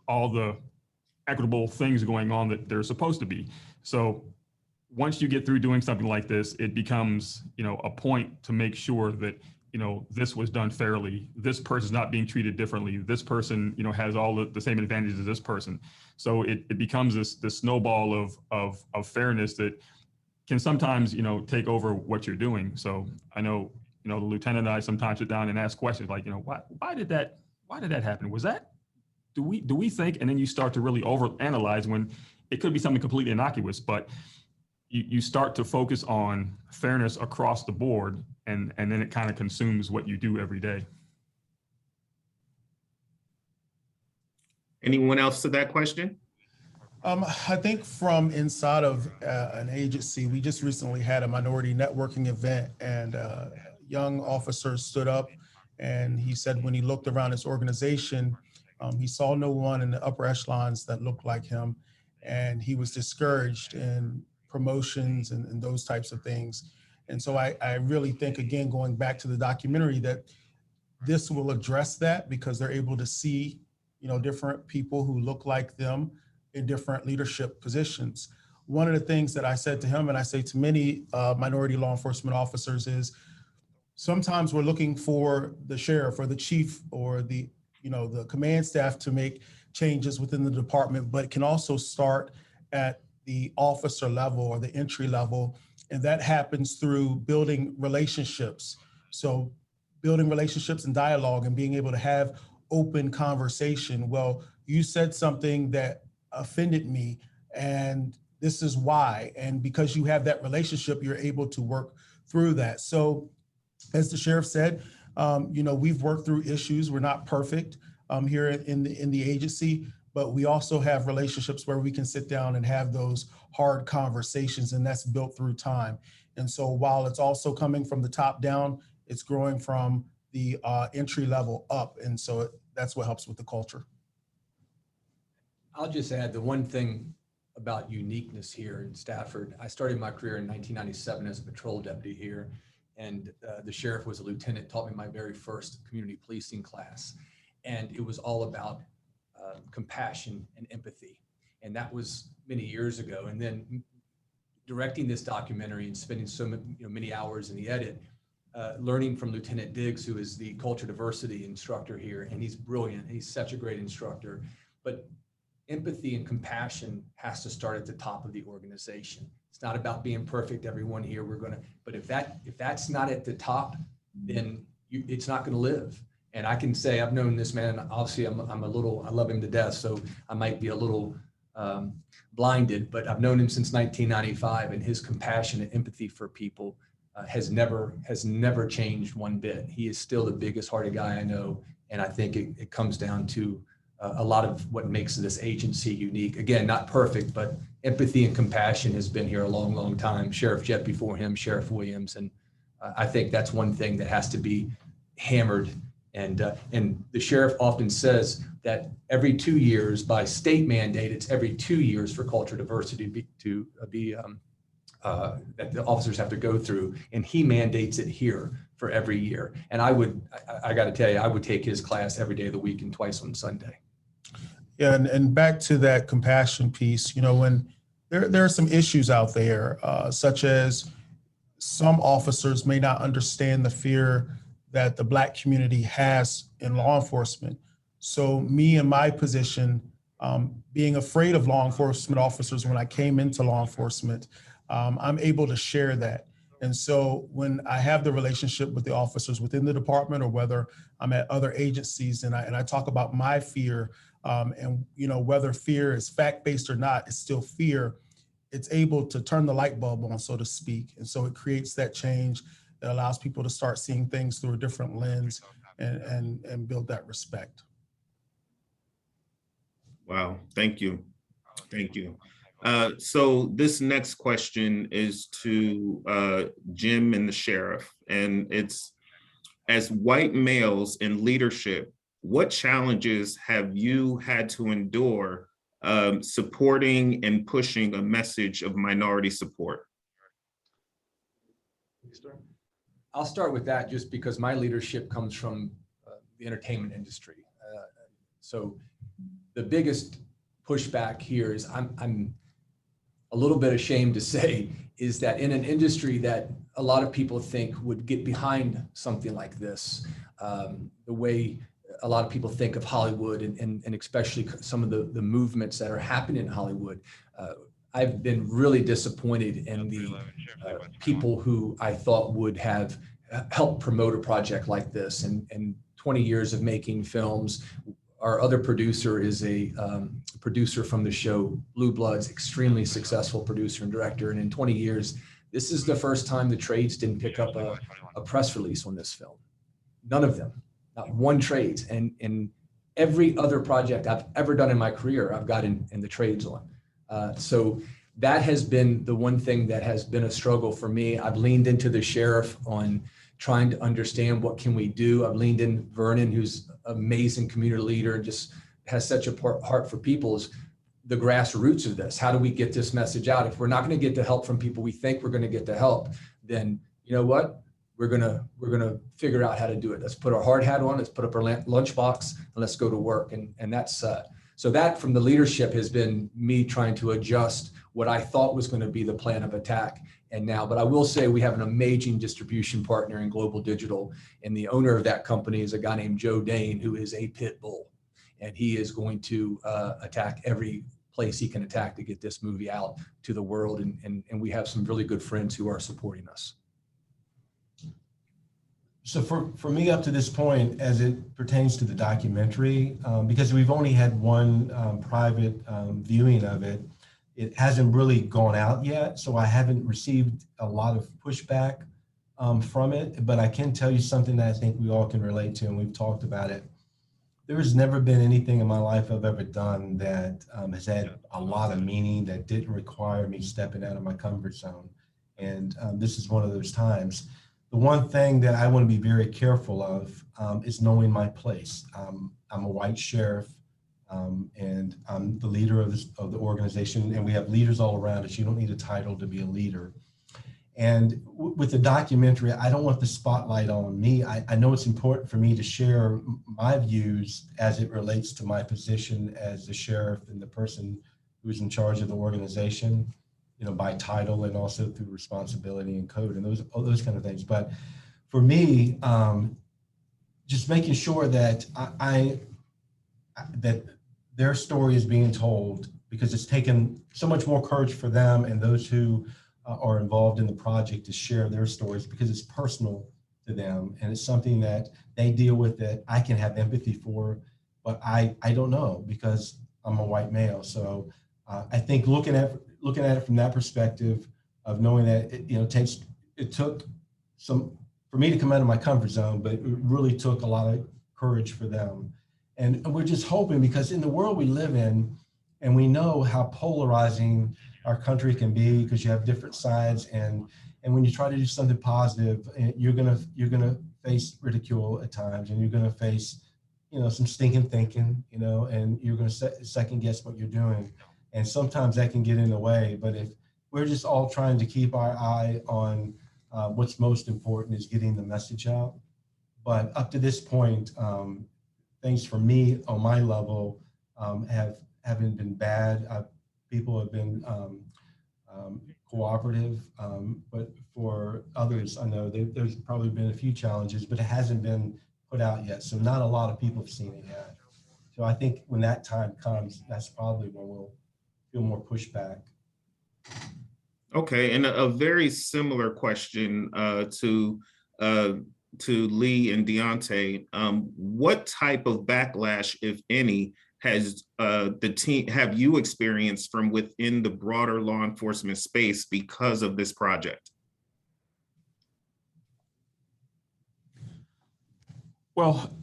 all the equitable things going on that they're supposed to be. So once you get through doing something like this, it becomes, a point to make sure that, this was done fairly. This person's not being treated differently. This person, has all the same advantages as this person. So it becomes this snowball of fairness that can sometimes, take over what you're doing. So I know, the lieutenant and I sometimes sit down and ask questions like, why did that happen? Was that, do we think, and then you start to really overanalyze when it could be something completely innocuous, but you start to focus on fairness across the board, and then it kind of consumes what you do every day. Anyone else to that question? I think from inside of an agency, we just recently had a minority networking event, and a young officer stood up and he said when he looked around his organization, he saw no one in the upper echelons that looked like him, and he was discouraged in promotions and those types of things. And so I really think, again, going back to the documentary, that this will address that because they're able to see, different people who look like them in different leadership positions. One of the things that I said to him, and I say to many minority law enforcement officers, is sometimes we're looking for the sheriff or the chief or the command staff to make changes within the department, but it can also start at the officer level or the entry level. And that happens through building relationships. So building relationships and dialogue and being able to have open conversation. Well, you said something that offended me, and this is why. And because you have that relationship, you're able to work through that. So as the sheriff said, we've worked through issues. We're not perfect here in the agency, but we also have relationships where we can sit down and have those hard conversations, and that's built through time. And so while it's also coming from the top down, it's growing from the entry level up. And so that's what helps with the culture. I'll just add the one thing about uniqueness here in Stafford. I started my career in 1997 as a patrol deputy here, and the sheriff was a lieutenant, taught me my very first community policing class. And it was all about compassion and empathy. And that was many years ago. And then directing this documentary and spending so many hours in the edit, learning from Lieutenant Diggs, who is the culture diversity instructor here, and he's brilliant. He's such a great instructor. But empathy and compassion has to start at the top of the organization. It's not about being perfect, everyone here. But if that's not at the top, then it's not going to live. And I can say I've known this man. Obviously, I love him to death, so I might be a little blinded. But I've known him since 1995, and his compassion and empathy for people has never changed one bit. He is still the biggest hearted guy I know, and I think it comes down to a lot of what makes this agency unique. Again, not perfect, but empathy and compassion has been here a long, long time. Sheriff Jett before him, Sheriff Williams, and I think that's one thing that has to be hammered. And the sheriff often says that every 2 years, by state mandate, it's every 2 years for culture diversity that the officers have to go through, and he mandates it here for every year. And I got to tell you, I would take his class every day of the week and twice on Sunday. Yeah, and back to that compassion piece, when there are some issues out there, such as some officers may not understand the fear that the Black community has in law enforcement. So me in my position, being afraid of law enforcement officers when I came into law enforcement, I'm able to share that. And so when I have the relationship with the officers within the department, or whether I'm at other agencies, and I talk about my fear, and whether fear is fact-based or not, it's still fear. It's able to turn the light bulb on, so to speak. And so it creates that change that allows people to start seeing things through a different lens and build that respect. Wow, thank you. Thank you. So this next question is to Jim and the sheriff, and it's, as white males in leadership, what challenges have you had to endure supporting and pushing a message of minority support? I'll start with that just because my leadership comes from the entertainment industry. So the biggest pushback here is I'm a little bit ashamed to say is that in an industry that a lot of people think would get behind something like this, the way a lot of people think of Hollywood and especially some of the movements that are happening in Hollywood, I've been really disappointed in the people who I thought would have helped promote a project like this. And 20 years of making films. Our other producer is a producer from the show Blue Bloods, extremely successful producer and director. And in 20 years, this is the first time the trades didn't pick up a press release on this film. None of them, not one trades. And in every other project I've ever done in my career, I've got in the trades on. So that has been the one thing that has been a struggle for me. I've leaned into the sheriff on trying to understand what can we do. I've leaned in Vernon, who's amazing community leader and just has such a heart for people, is the grassroots of this. How do we get this message out? If we're not going to get the help from people we think we're going to get the help, then you know what? We're gonna figure out how to do it. Let's put our hard hat on. Let's put up our lunchbox and let's go to work. And that's so that from the leadership has been me trying to adjust what I thought was going to be the plan of attack. And now, but I will say we have an amazing distribution partner in Global Digital, and the owner of that company is a guy named Joe Dane, who is a pit bull, and he is going to attack every place he can attack to get this movie out to the world. And we have some really good friends who are supporting us. So for me, up to this point, as it pertains to the documentary, because we've only had one private viewing of it, it hasn't really gone out yet. So I haven't received a lot of pushback from it. But I can tell you something that I think we all can relate to, and we've talked about it. There has never been anything in my life I've ever done that has had a lot of meaning, that didn't require me stepping out of my comfort zone. And this is one of those times. The one thing that I want to be very careful of is knowing my place. I'm a white sheriff, and I'm the leader of the organization, and we have leaders all around us. You don't need a title to be a leader. And with the documentary, I don't want the spotlight on me. I know it's important for me to share my views as it relates to my position as the sheriff and the person who's in charge of the organization, you know, by title and also through responsibility and code and those kind of things. But for me, just making sure that that their story is being told, because it's taken so much more courage for them and those who are involved in the project to share their stories, because it's personal to them and it's something that they deal with that I can have empathy for, but I don't know because I'm a white male. So I think looking at it from that perspective of knowing that it took some for me to come out of my comfort zone, but it really took a lot of courage for them. And we're just hoping, because in the world we live in, and we know how polarizing our country can be, because you have different sides, and when you try to do something positive, you're gonna face ridicule at times, and you're gonna face some stinking thinking, and you're gonna second guess what you're doing, and sometimes that can get in the way. But if we're just all trying to keep our eye on what's most important, is getting the message out. But up to this point, things for me on my level haven't been bad. People have been cooperative, but for others, I know there's probably been a few challenges, but it hasn't been put out yet. So not a lot of people have seen it yet. So I think when that time comes, that's probably when we'll feel more pushback. Okay, and a very similar question to Lee and Deontay. What type of backlash, if any, has the team have you experienced from within the broader law enforcement space because of this project? Well,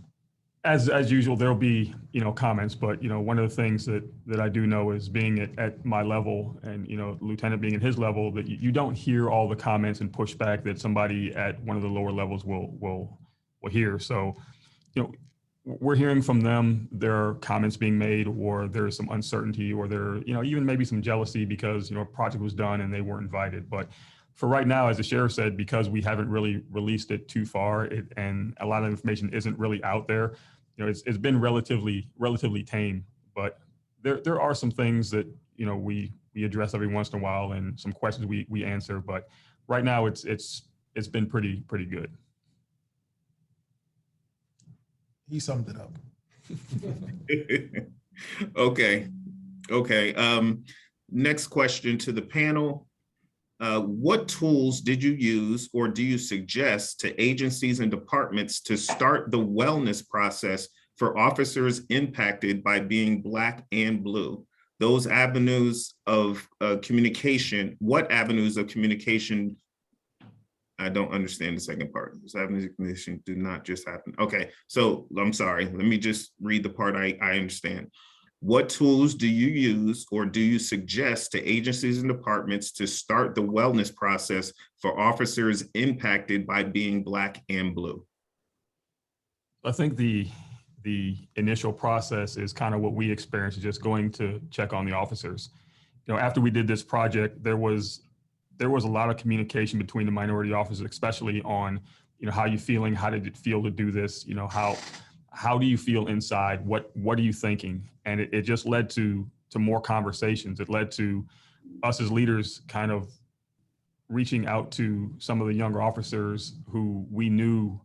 as usual, there'll be comments, but one of the things that I do know is being at my level, and Lieutenant being at his level, that you don't hear all the comments and pushback that somebody at one of the lower levels will hear. So we're hearing from them. There are comments being made, or there's some uncertainty, or there even maybe some jealousy because a project was done and they weren't invited. But for right now, as the sheriff said, because we haven't really released it too far, and a lot of information isn't really out there, it's been relatively tame. But there are some things that we address every once in a while, and some questions we answer. But right now, it's been pretty good. He summed it up. Okay. Next question to the panel. What tools did you use or do you suggest to agencies and departments to start the wellness process for officers impacted by being Black and Blue? Those avenues of communication, what avenues of communication? I don't understand the second part. Those avenues of communication do not just happen. Okay, so I'm sorry. Let me just read the part I understand. What tools do you use or do you suggest to agencies and departments to start the wellness process for officers impacted by being Black and Blue? I think the initial process is kind of what we experienced, just going to check on the officers. After we did this project, there was a lot of communication between the minority officers, especially on, how you feeling, how did it feel to do this, how do you feel inside? What are you thinking? And it just led to more conversations. It led to us as leaders kind of reaching out to some of the younger officers who we knew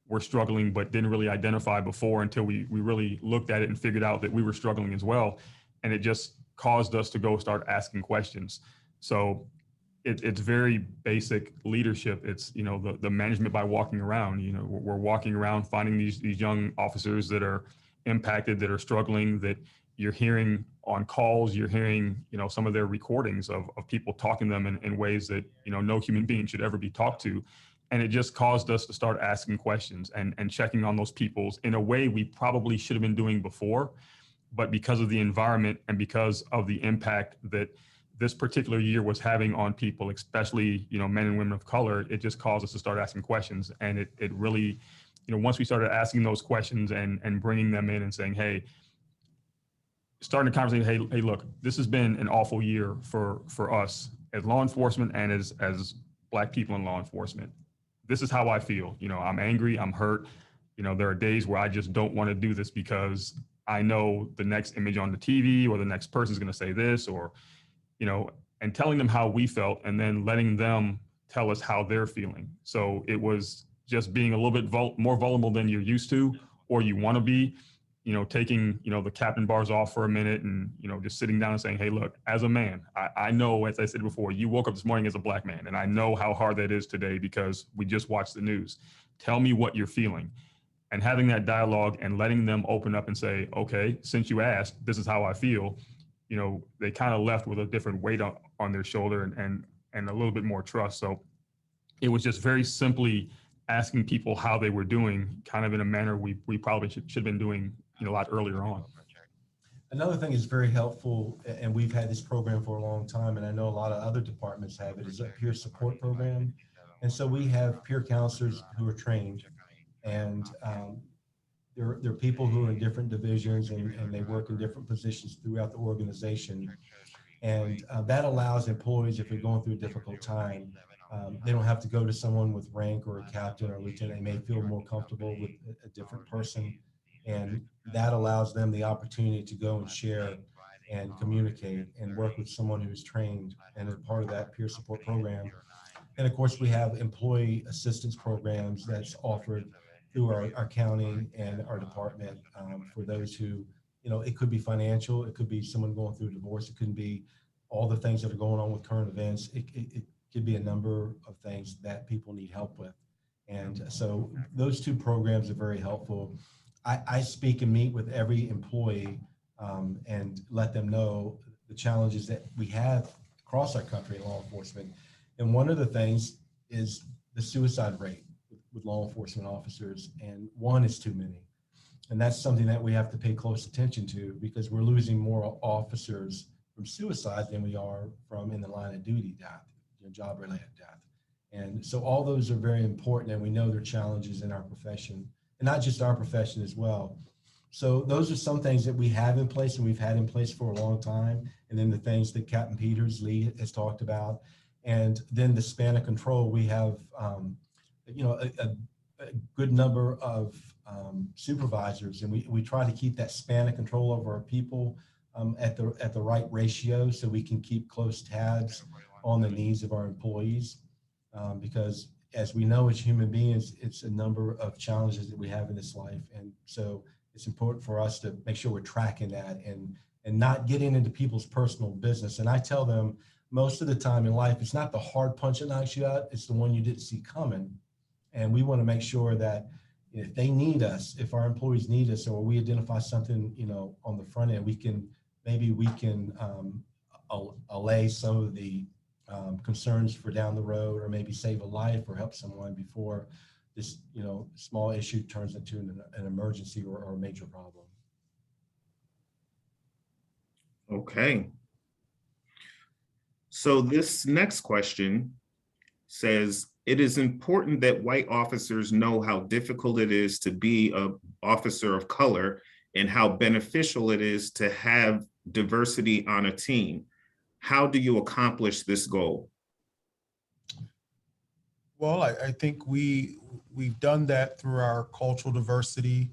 were struggling, but didn't really identify before until we really looked at it and figured out that we were struggling as well. And it just caused us to go start asking questions. So it's very basic leadership. It's, the management by walking around, we're walking around, finding these young officers that are impacted, that are struggling, that you're hearing on calls, you're hearing, some of their recordings of people talking to them in ways that, no human being should ever be talked to. And it just caused us to start asking questions and checking on those peoples in a way we probably should have been doing before. But because of the environment and because of the impact that this particular year was having on people, especially, men and women of color, it just caused us to start asking questions. And it really, once we started asking those questions and bringing them in and saying, hey, starting a conversation, hey, look, this has been an awful year for us as law enforcement and as Black people in law enforcement. This is how I feel. I'm angry, I'm hurt. There are days where I just don't want to do this because I know the next image on the TV or the next person's going to say this, or and telling them how we felt and then letting them tell us how they're feeling. So it was just being a little bit more vulnerable than you're used to, or you want to be, taking, the captain bars off for a minute and, just sitting down and saying, hey, look, as a man, I know, as I said before, you woke up this morning as a Black man, and I know how hard that is today because we just watched the news. Tell me what you're feeling. And having that dialogue and letting them open up and say, okay, since you asked, this is how I feel, they kind of left with a different weight on their shoulder and a little bit more trust. So it was just very simply asking people how they were doing, kind of in a manner we probably should have been doing a lot earlier on. Another thing is very helpful, and we've had this program for a long time, and I know a lot of other departments have it, is a peer support program. And so we have peer counselors who are trained, and there are people who are in different divisions and they work in different positions throughout the organization. And that allows employees, if they're going through a difficult time, they don't have to go to someone with rank or a captain or a lieutenant. They may feel more comfortable with a different person. And that allows them the opportunity to go and share and communicate and work with someone who's trained and is part of that peer support program. And of course, we have employee assistance programs that's offered through our county and our department for those who, it could be financial, it could be someone going through a divorce, it could be all the things that are going on with current events. It could be a number of things that people need help with. And so those two programs are very helpful. I speak and meet with every employee and let them know the challenges that we have across our country in law enforcement. And one of the things is the suicide rate with law enforcement officers, and one is too many. And that's something that we have to pay close attention to because we're losing more officers from suicide than we are from in the line of duty death, job-related death. And so all those are very important, and we know there are challenges in our profession, and not just our profession as well. So those are some things that we have in place and we've had in place for a long time. And then the things that Captain Peters Lee has talked about. And then the span of control, we have, a good number of supervisors, and we try to keep that span of control over our people at the right ratio so we can keep close tabs on the needs of our employees. Because as we know, as human beings, it's a number of challenges that we have in this life. And so it's important for us to make sure we're tracking that and not getting into people's personal business. And I tell them most of the time in life, it's not the hard punch that knocks you out, it's the one you didn't see coming. And we want to make sure that if they need us, if our employees need us, or we identify something, on the front end, we can allay some of the concerns for down the road, or maybe save a life or help someone before this, small issue turns into an emergency or a major problem. Okay. So this next question says, it is important that white officers know how difficult it is to be an officer of color and how beneficial it is to have diversity on a team. How do you accomplish this goal? Well, I think we've done that through our cultural diversity,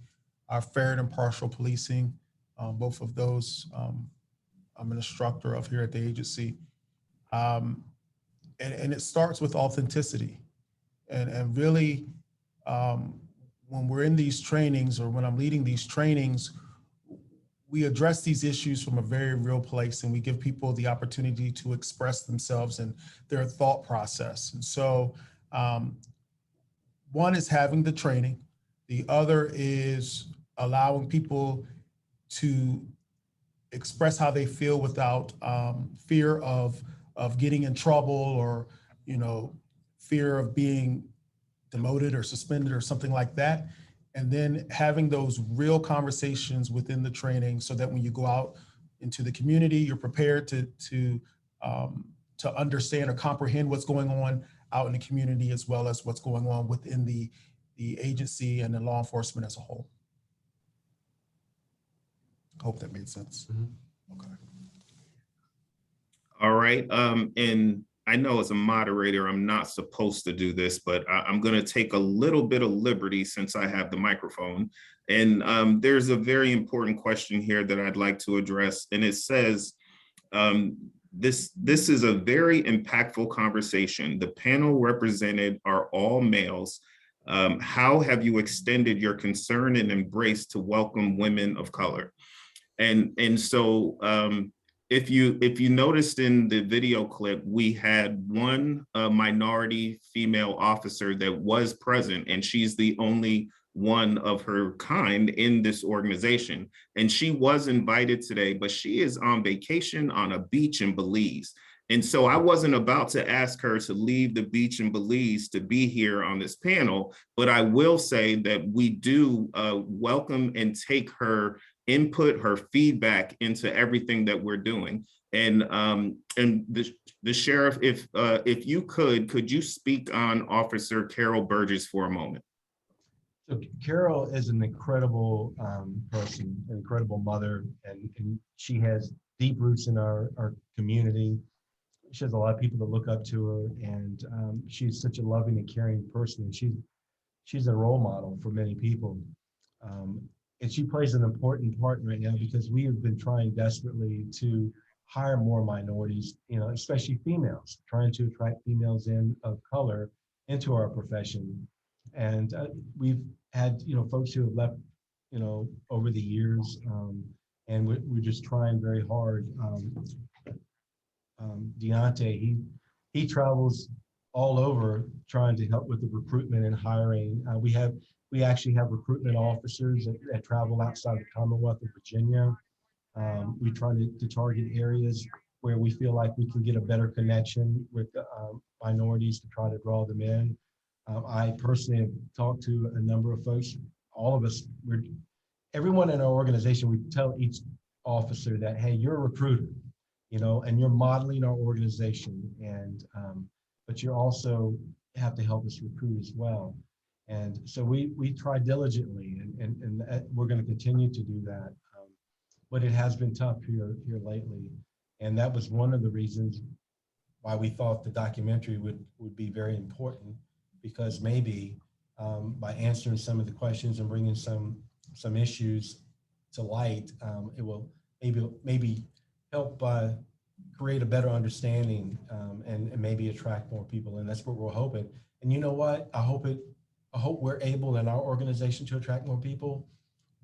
our fair and impartial policing. Both of those I'm an instructor of here at the agency. And it starts with authenticity. And really, when we're in these trainings or when I'm leading these trainings, we address these issues from a very real place, and we give people the opportunity to express themselves and their thought process. And so one is having the training. The other is allowing people to express how they feel without fear of getting in trouble or, fear of being demoted or suspended or something like that. And then having those real conversations within the training so that when you go out into the community, you're prepared to understand or comprehend what's going on out in the community, as well as what's going on within the agency and the law enforcement as a whole. Hope that made sense. Mm-hmm. Okay. All right. And I know as a moderator, I'm not supposed to do this, but I'm going to take a little bit of liberty since I have the microphone. And there's a very important question here that I'd like to address. And it says, this is a very impactful conversation. The panel represented are all males. How have you extended your concern and embrace to welcome women of color? And so if you noticed in the video clip, we had one minority female officer that was present, and she's the only one of her kind in this organization. And she was invited today, but she is on vacation on a beach in Belize. And so I wasn't about to ask her to leave the beach in Belize to be here on this panel, but I will say that we do welcome and take her input, her feedback into everything that we're doing. And the sheriff, if you could you speak on Officer Carol Burgess for a moment? So Carol is an incredible person, an incredible mother, and she has deep roots in our community. She has a lot of people that look up to her, and she's such a loving and caring person, and she's a role model for many people. And she plays an important part right now because we have been trying desperately to hire more minorities, especially females, trying to attract females of color into our profession. And we've had, folks who have left, over the years, and we're just trying very hard. Deontay, he travels all over trying to help with the recruitment and hiring. We actually have recruitment officers that travel outside the Commonwealth of Virginia. We try to target areas where we feel like we can get a better connection with minorities to try to draw them in. I personally have talked to a number of folks. All of us, everyone in our organization, we tell each officer that, hey, you're a recruiter, and you're modeling our organization, and but you also have to help us recruit as well. And so we try diligently, and we're going to continue to do that. But it has been tough here lately, and that was one of the reasons why we thought the documentary would be very important, because maybe by answering some of the questions and bringing some issues to light, it will maybe help create a better understanding and maybe attract more people. And that's what we're hoping. And you know what? I hope we're able in our organization to attract more people.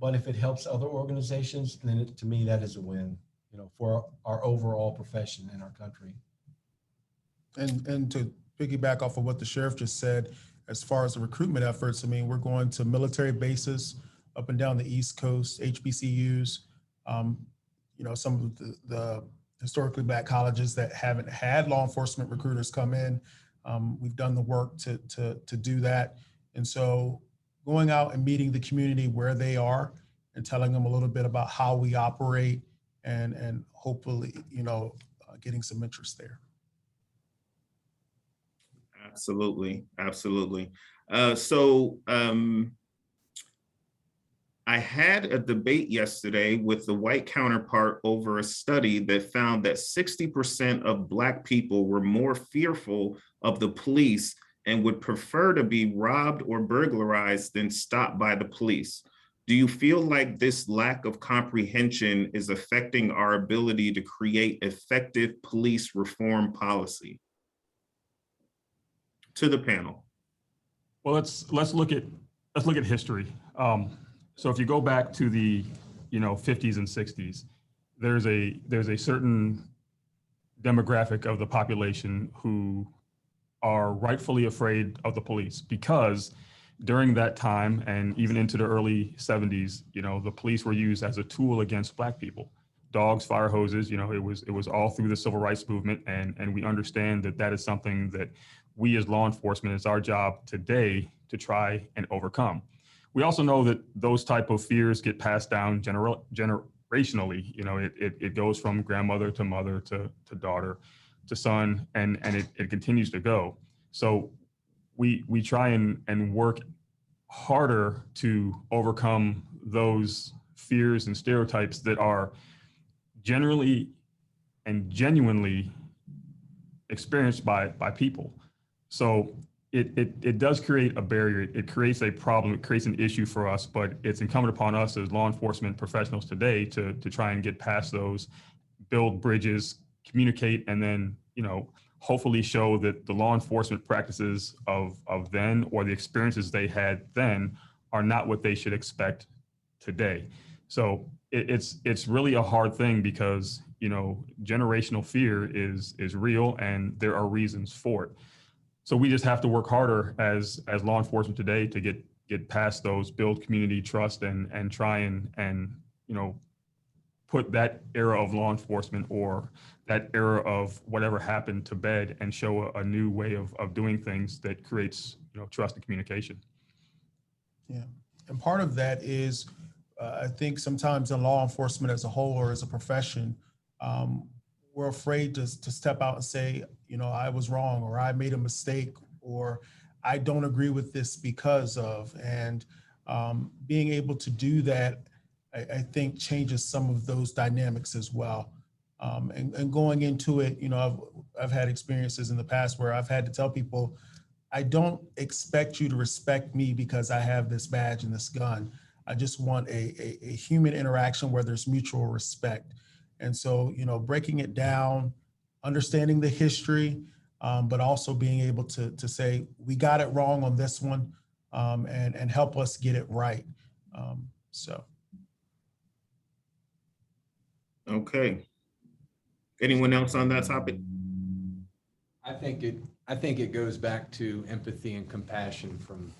But if it helps other organizations, then to me, that is a win, for our overall profession in our country. And to piggyback off of what the sheriff just said, as far as the recruitment efforts, I mean, we're going to military bases up and down the East Coast, HBCUs, some of the historically black colleges that haven't had law enforcement recruiters come in. We've done the work to do that. And so going out and meeting the community where they are and telling them a little bit about how we operate and hopefully, getting some interest there. Absolutely. I had a debate yesterday with the white counterpart over a study that found that 60% of Black people were more fearful of the police and would prefer to be robbed or burglarized than stopped by the police. Do you feel like this lack of comprehension is affecting our ability to create effective police reform policy? To the panel. Well, let's look at history. So if you go back to the 50s and 60s, there's a certain demographic of the population who are rightfully afraid of the police, because during that time and even into the early 70s, the police were used as a tool against Black people. Dogs, fire hoses, it was all through the civil rights movement, and we understand that is something that we as law enforcement, it's our job today to try and overcome. We also know that those type of fears get passed down generationally. It goes from grandmother to mother to daughter to son, and it continues to go. So we try and work harder to overcome those fears and stereotypes that are generally and genuinely experienced by people. So it does create a barrier. It creates a problem. It creates an issue for us, but it's incumbent upon us as law enforcement professionals today to try and get past those, build bridges, communicate, and then, hopefully show that the law enforcement practices of then, or the experiences they had then, are not what they should expect today. So it's really a hard thing because, generational fear is real, and there are reasons for it. So we just have to work harder as law enforcement today to get past those, build community trust, and try and put that era of law enforcement or that era of whatever happened to bed, and show a new way of doing things that creates trust and communication. Yeah, and part of that is, I think sometimes in law enforcement as a whole or as a profession, we're afraid to step out and say, I was wrong, or I made a mistake, or I don't agree with this because of, and being able to do that, I think changes some of those dynamics as well. And going into it, I've had experiences in the past where I've had to tell people, I don't expect you to respect me because I have this badge and this gun. I just want a human interaction where there's mutual respect. And so, breaking it down, understanding the history, but also being able to say, we got it wrong on this one, and help us get it right. So. Okay. Anyone else on that topic? I think it goes back to empathy and compassion from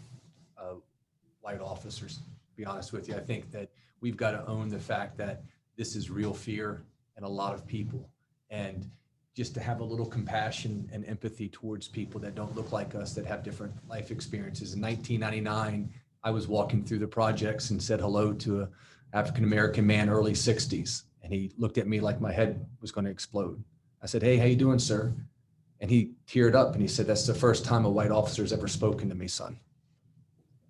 white officers, to be honest with you. I think that we've got to own the fact that this is real fear in a lot of people, and just to have a little compassion and empathy towards people that don't look like us, that have different life experiences. In 1999, I was walking through the projects and said hello to an African-American man, early 60s. And he looked at me like my head was going to explode. I said, "Hey, how you doing, sir?" And he teared up and he said, "That's the first time a white officer's ever spoken to me, son."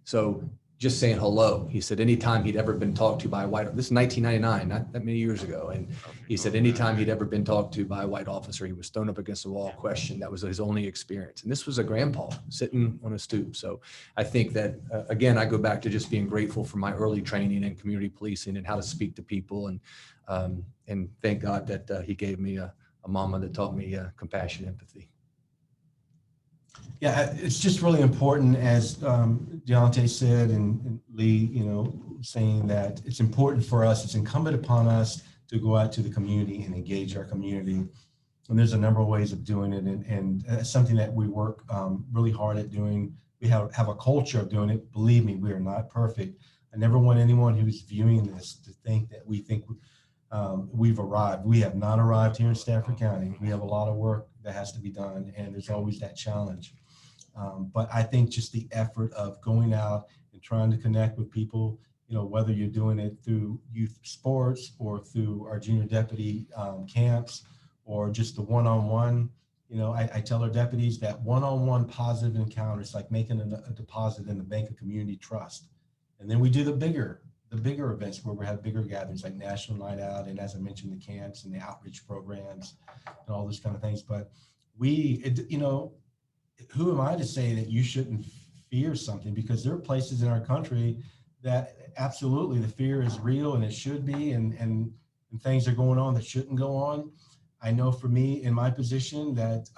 So just saying hello. He said anytime he'd ever been talked to by a white, this is 1999, not that many years ago. And he said anytime he'd ever been talked to by a white officer, he was thrown up against the wall, questioned. That was his only experience. And this was a grandpa sitting on a stoop. So I think that, again, I go back to just being grateful for my early training in community policing and how to speak to people. And thank God that he gave me a mama that taught me compassion, empathy. Yeah, it's just really important, as Deontay said, and Lee, saying that it's important for us, it's incumbent upon us to go out to the community and engage our community. And there's a number of ways of doing it, and something that we work really hard at doing. We have a culture of doing it. Believe me, we are not perfect. I never want anyone who's viewing this to think that we think we've arrived. We have not arrived here in Stafford County. We have a lot of work that has to be done, and there's always that challenge. But I think just the effort of going out and trying to connect with people, whether you're doing it through youth sports or through our junior deputy camps, or just the one-on-one, I tell our deputies that one-on-one positive encounter is like making a deposit in the bank of community trust. And then we do the bigger events where we have bigger gatherings like National Night Out, and as I mentioned, the camps and the outreach programs and all those kind of things. But who am I to say that you shouldn't fear something? Because there are places in our country that absolutely the fear is real, and it should be, and things are going on that shouldn't go on. I know for me in my position that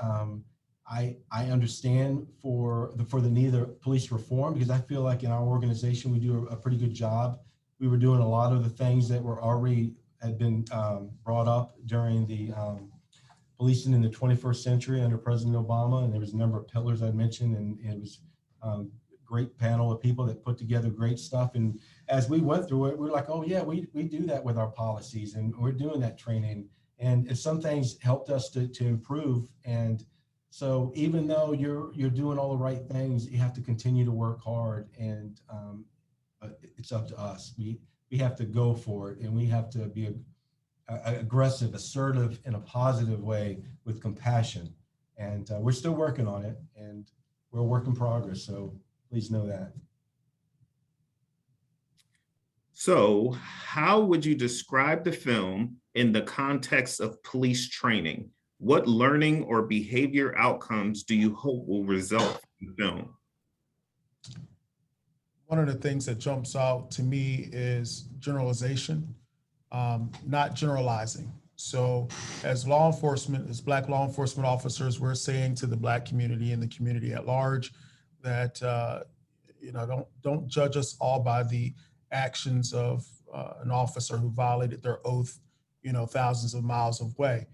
I understand for the need of police reform, because I feel like in our organization we do a pretty good job. We were doing a lot of the things that had been brought up during the policing in the 21st century under President Obama, and there was a number of pillars I mentioned, and it was a great panel of people that put together great stuff. And as we went through it, we were like, oh yeah, we do that with our policies, and we're doing that training, and some things helped us to improve. And so even though you're doing all the right things, you have to continue to work hard, and it's up to us. We have to go for it, and we have to be aggressive, assertive in a positive way with compassion. And we're still working on it, and we're a work in progress. So please know that. So how would you describe the film in the context of police training? What learning or behavior outcomes do you hope will result from the film? One of the things that jumps out to me is generalization, not generalizing. So as law enforcement, as Black law enforcement officers, we're saying to the Black community and the community at large that, don't judge us all by the actions of an officer who violated their oath, thousands of miles away.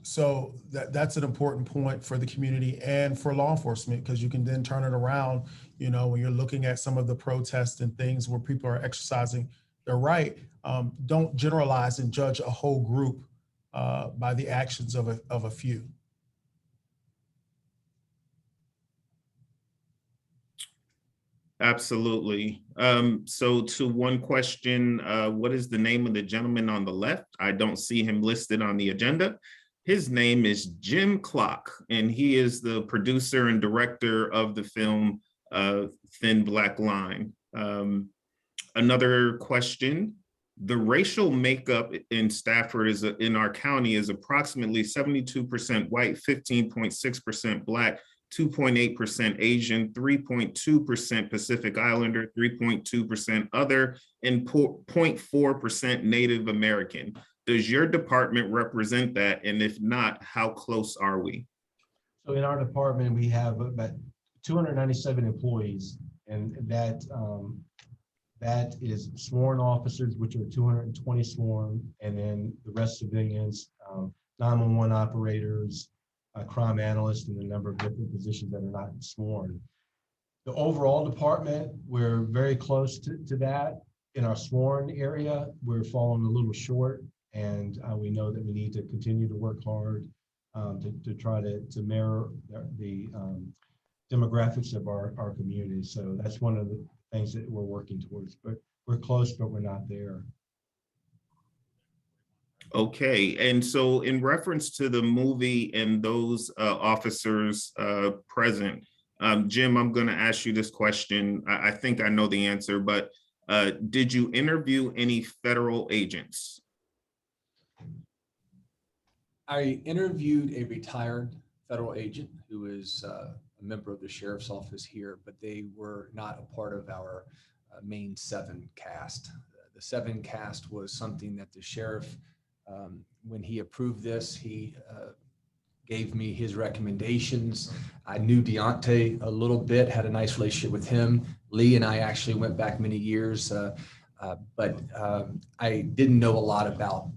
So that's an important point for the community and for law enforcement, because you can then turn it around, when you're looking at some of the protests and things where people are exercising their right. Don't generalize and judge a whole group by the actions of a few. Absolutely. So to one question, what is the name of the gentleman on the left? I don't see him listed on the agenda. His name is Jim Clock, and he is the producer and director of the film Thin Black Line. Another question, the racial makeup in Stafford in our county is approximately 72% white, 15.6% Black, 2.8% Asian, 3.2% Pacific Islander, 3.2% other, and 0.4% Native American. Does your department represent that? And if not, how close are we? So in our department, we have about 297 employees, and that is sworn officers, which are 220 sworn, and then the rest civilians, 911 operators, crime analysts, and a number of different positions that are not sworn. The overall department, we're very close to that. In our sworn area, we're falling a little short, and we know that we need to continue to work hard to try to mirror the demographics of our community. So that's one of the things that we're working towards, but we're close, but we're not there. Okay, and so in reference to the movie and those officers present, Jim, I'm going to ask you this question. I think I know the answer, but did you interview any federal agents? I interviewed a retired federal agent who is a member of the sheriff's office here, but they were not a part of our main 7 cast. The 7 cast was something that the sheriff, when he approved this, he gave me his recommendations. I knew Deontay a little bit, had a nice relationship with him. Lee and I actually went back many years, but I didn't know a lot about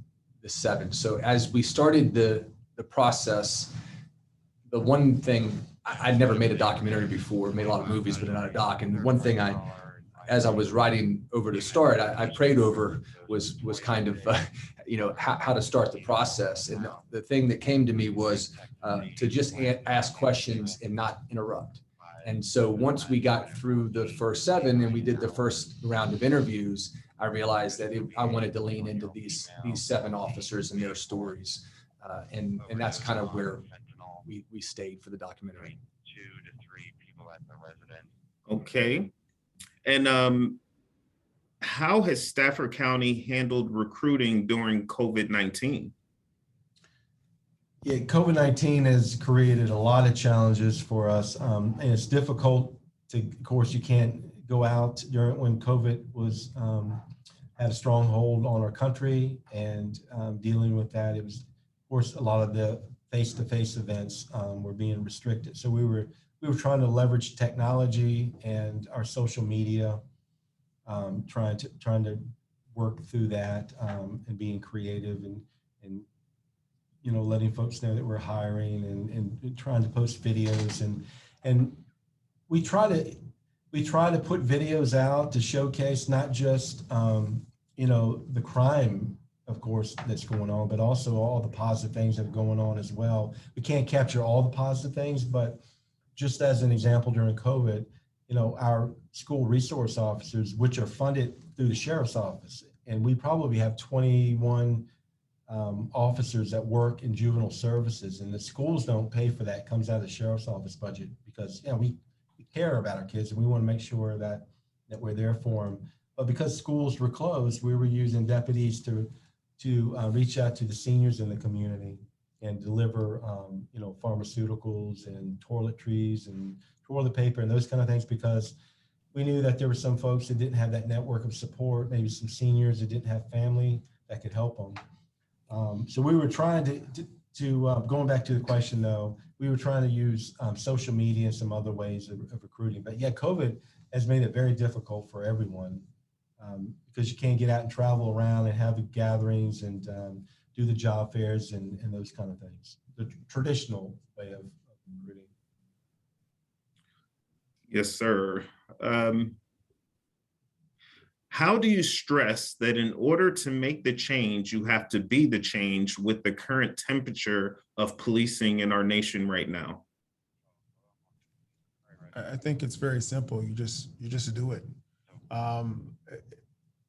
the 7. So as we started the process, the one thing, I'd never made a documentary before, made a lot of movies, but not a doc. And one thing as I was writing over to start, I prayed over was kind of, how to start the process. And the thing that came to me was to just ask questions and not interrupt. And so once we got through the first 7 and we did the first round of interviews, I realized that I wanted to lean into these 7 officers and their stories. And that's kind of where we stayed for the documentary. 2 to 3 people at the residence. Okay. And how has Stafford County handled recruiting during COVID-19? Yeah, COVID-19 has created a lot of challenges for us, and it's difficult to, of course, you can't go out when COVID was had a strong hold on our country, and dealing with that, it was, of course, a lot of the face-to-face events were being restricted. So we were trying to leverage technology and our social media, trying to work through that, and being creative and letting folks know that we're hiring and trying to post videos, and we try to put videos out to showcase not just the crime, of course, that's going on, but also all the positive things that are going on as well. We can't capture all the positive things, but just as an example, during COVID, our school resource officers, which are funded through the sheriff's office, and we probably have 21 officers that work in juvenile services, and the schools don't pay for that. It comes out of the sheriff's office budget because we care about our kids and we want to make sure that we're there for them. But because schools were closed, we were using deputies to reach out to the seniors in the community and deliver pharmaceuticals and toiletries and toilet paper and those kind of things, because we knew that there were some folks that didn't have that network of support, maybe some seniors that didn't have family that could help them. So we were trying going back to the question though, we were trying to use social media and some other ways of recruiting. But yeah, COVID has made it very difficult for everyone because you can't get out and travel around and have the gatherings and do the job fairs and those kind of things. The traditional way of recruiting. Yes, sir. How do you stress that in order to make the change, you have to be the change with the current temperature of policing in our nation right now? I think it's very simple. You just do it.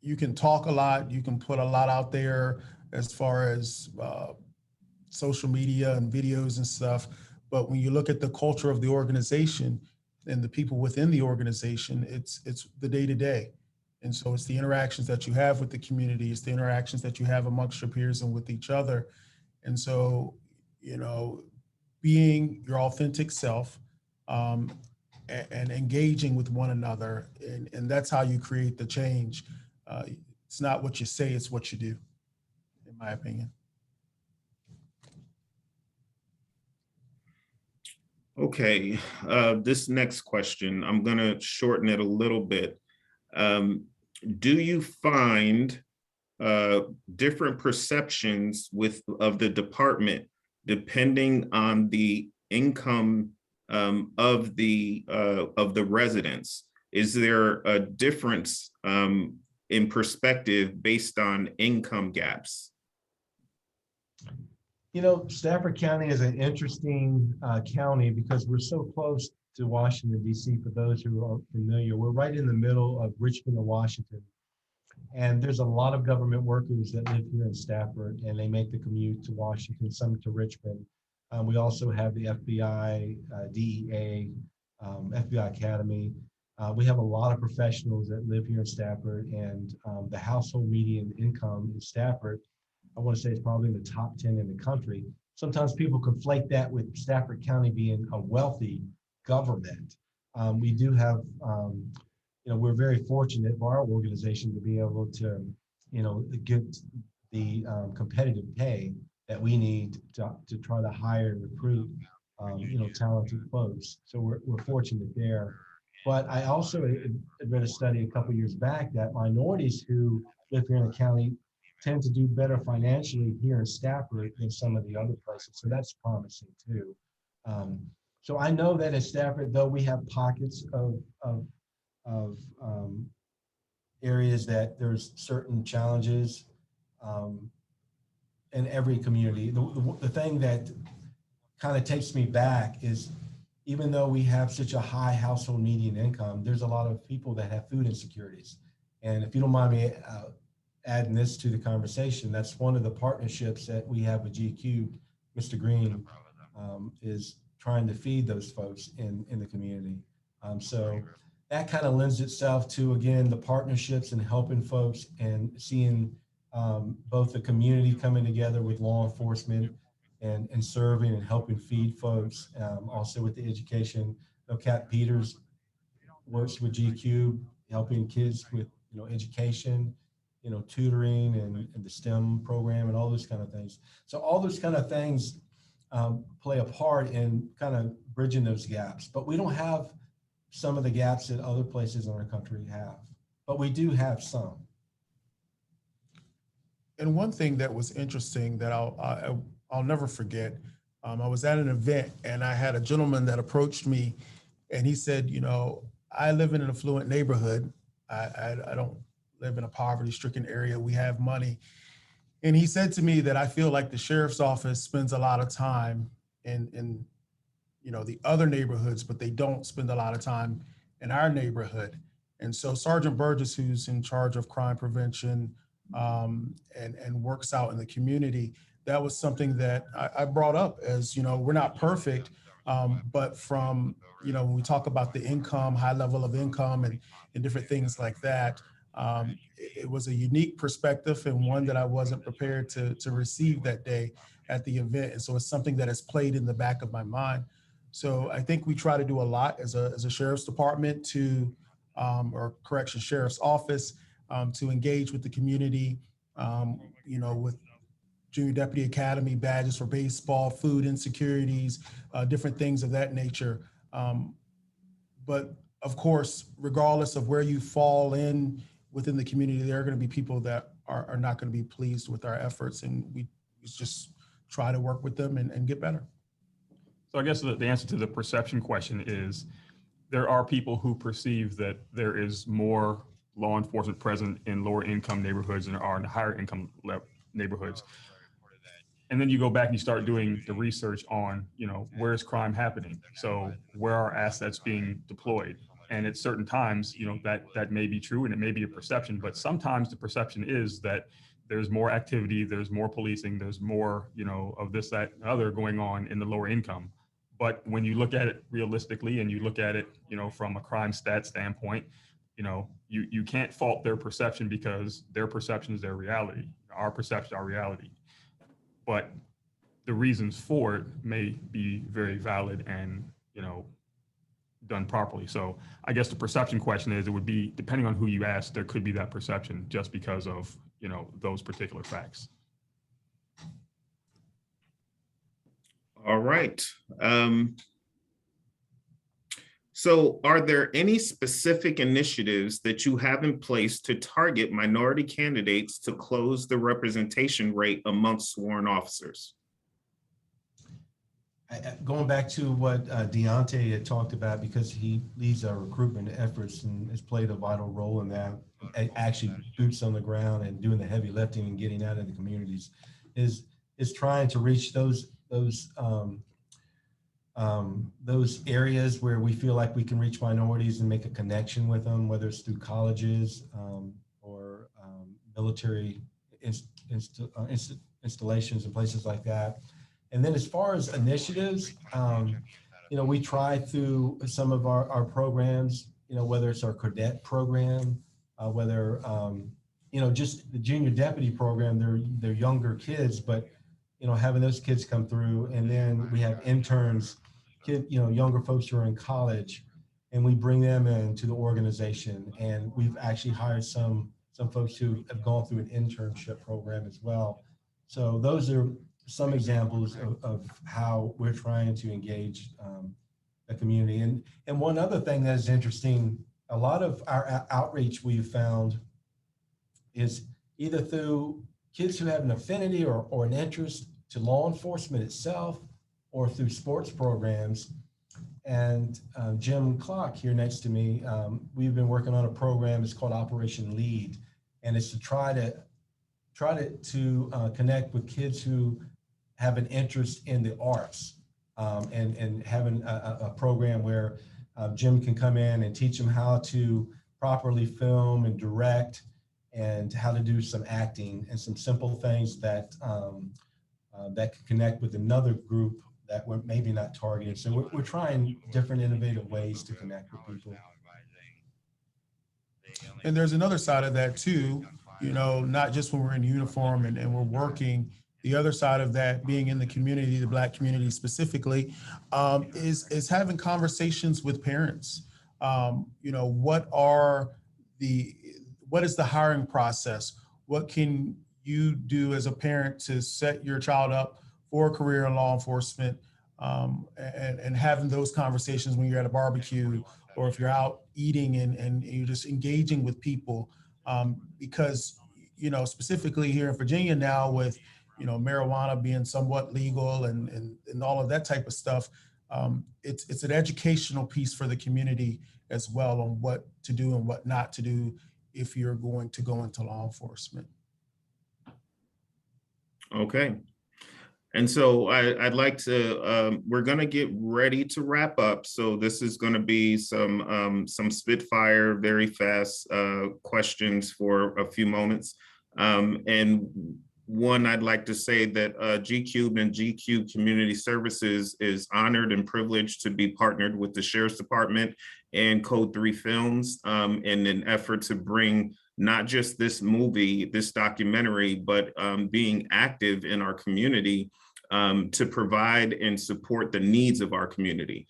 You can talk a lot. You can put a lot out there as far as social media and videos and stuff. But when you look at the culture of the organization and the people within the organization, it's the day to day. And so it's the interactions that you have with the community. It's the interactions that you have amongst your peers and with each other. And so, you know, being your authentic self, and engaging with one another. And that's how you create the change. It's not what you say, it's what you do, in my opinion. Okay, this next question, I'm gonna shorten it a little bit. Do you find different perceptions of the department depending on the income of the residents? Is there a difference in perspective based on income gaps? You know, Stafford County is an interesting county because we're so close to Washington, D.C. For those who are familiar, we're right in the middle of Richmond and Washington. And there's a lot of government workers that live here in Stafford and they make the commute to Washington, some to Richmond. We also have the FBI, DEA, FBI Academy. We have a lot of professionals that live here in Stafford, and the household median income in Stafford, I want to say it's probably in the top 10 in the country. Sometimes people conflate that with Stafford County being a wealthy government. We do have, you know, we're very fortunate for our organization to be able to, you know, get the competitive pay that we need to try to hire and recruit, you know, talented folks. So we're fortunate there. But I also read a study a couple of years back that minorities who live here in the county tend to do better financially here in Stafford than some of the other places. So that's promising too. So I know that in Stafford, though we have pockets of areas that there's certain challenges in every community. The thing that kind of takes me back is even though we have such a high household median income, there's a lot of people that have food insecurities. And if you don't mind me adding this to the conversation, that's one of the partnerships that we have with GQ. Mr. Green is trying to feed those folks in the community. So that kind of lends itself to, again, the partnerships and helping folks and seeing both the community coming together with law enforcement and serving and helping feed folks, also with the education. You know, Kat Peters works with GQ, helping kids with, you know, education, you know, tutoring and the STEM program and all those kind of things. So all those kind of things play a part in kind of bridging those gaps. But we don't have some of the gaps that other places in our country have, but we do have some. And one thing that was interesting that I'll never forget, I was at an event and I had a gentleman that approached me and he said, you know, I live in an affluent neighborhood. I don't live in a poverty-stricken area. We have money. And he said to me that I feel like the sheriff's office spends a lot of time in you know, the other neighborhoods, but they don't spend a lot of time in our neighborhood. And so Sergeant Burgess, who's in charge of crime prevention and works out in the community, that was something that I brought up as, you know, we're not perfect, but from, you know, when we talk about the income, high level of income and different things like that, it was a unique perspective and one that I wasn't prepared to receive that day at the event. And so it's something that has played in the back of my mind. So I think we try to do a lot as a sheriff's department to, or correction, sheriff's office, to engage with the community, you know, with Junior Deputy Academy badges for baseball, food insecurities, different things of that nature. But of course, regardless of where you fall in within the community, there are going to be people that are not going to be pleased with our efforts, and we just try to work with them and get better. So I guess the answer to the perception question is there are people who perceive that there is more law enforcement present in lower income neighborhoods than there are in the higher income neighborhoods. And then you go back and you start doing the research on, where's crime happening? So where are assets being deployed? And at certain times, that may be true and it may be a perception, but sometimes the perception is that there's more activity, there's more policing, there's more, of this, that, and other going on in the lower income. But when you look at it realistically and you look at it, from a crime stat standpoint, you can't fault their perception because their perception is their reality. Our perception, our reality. But the reasons for it may be very valid and, done properly. So I guess the perception question is, it would be, depending on who you ask, there could be that perception just because of, those particular facts. All right. So are there any specific initiatives that you have in place to target minority candidates to close the representation rate amongst sworn officers? Going back to what Deontay had talked about, because he leads our recruitment efforts and has played a vital role in that, actually boots on the ground and doing the heavy lifting and getting out of the communities, is trying to reach those areas where we feel like we can reach minorities and make a connection with them, whether it's through colleges or military installations and places like that. And then as far as initiatives, we try through some of our programs, whether it's our cadet program, whether, just the junior deputy program, they're younger kids, but, having those kids come through, and then we have interns, younger folks who are in college, and we bring them into the organization. And we've actually hired some folks who have gone through an internship program as well. So those are some examples of how we're trying to engage the community. And one other thing that is interesting, a lot of our outreach we've found is either through kids who have an affinity or an interest to law enforcement itself, or through sports programs. And Jim Clark here next to me, we've been working on a program, it's called Operation Lead. And it's to try to connect with kids who have an interest in the arts, and having a program where Jim can come in and teach them how to properly film and direct, and how to do some acting and some simple things that that can connect with another group that we're maybe not targeted. So we're trying different innovative ways to connect with people. And there's another side of that too, not just when we're in uniform and we're working. The other side of that, being in the community, the Black community specifically, is having conversations with parents. What is the hiring process? What can you do as a parent to set your child up for a career in law enforcement, and having those conversations when you're at a barbecue, or if you're out eating and you're just engaging with people, because, specifically here in Virginia now with, marijuana being somewhat legal and all of that type of stuff, it's an educational piece for the community as well on what to do and what not to do if you're going to go into law enforcement. Okay. And so I'd like to, we're going to get ready to wrap up. So this is going to be some spitfire, very fast questions for a few moments. And one, I'd like to say that G-Cube and G-Cube Community Services is honored and privileged to be partnered with the Sheriff's Department and Code 3 Films in an effort to bring not just this movie, this documentary, but being active in our community to provide and support the needs of our community.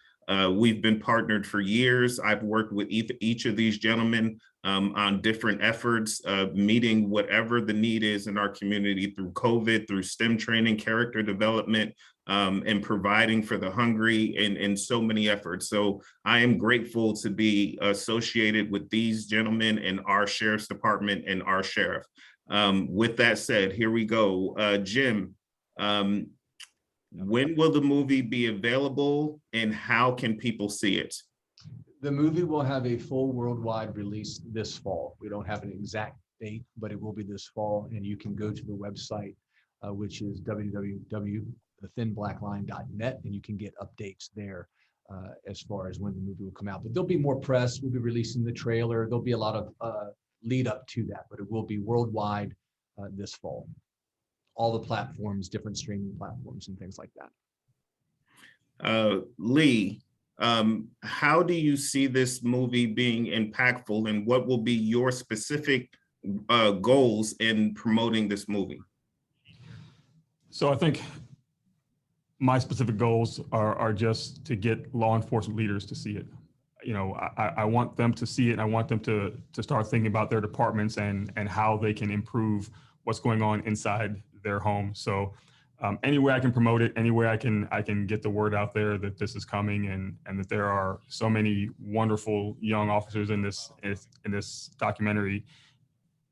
We've been partnered for years. I've worked with each of these gentlemen on different efforts, meeting whatever the need is in our community through COVID, through STEM training, character development, and providing for the hungry in so many efforts. So I am grateful to be associated with these gentlemen in our sheriff's department and our sheriff. With that said, here we go. Jim, when will the movie be available and how can people see it? The movie will have a full worldwide release this fall. We don't have an exact date, but it will be this fall. And you can go to the website, which is www.thethinblackline.net, and you can get updates there as far as when the movie will come out. But there'll be more press. We'll be releasing the trailer. There'll be a lot of lead up to that, but it will be worldwide this fall. All the platforms, different streaming platforms and things like that. Lee, how do you see this movie being impactful, and what will be your specific goals in promoting this movie? So I think my specific goals are just to get law enforcement leaders to see it. You know, I want them to see it, and I want them to start thinking about their departments and how they can improve what's going on inside their home. So any way I can promote it, any way I can get the word out there that this is coming, and that there are so many wonderful young officers in this documentary,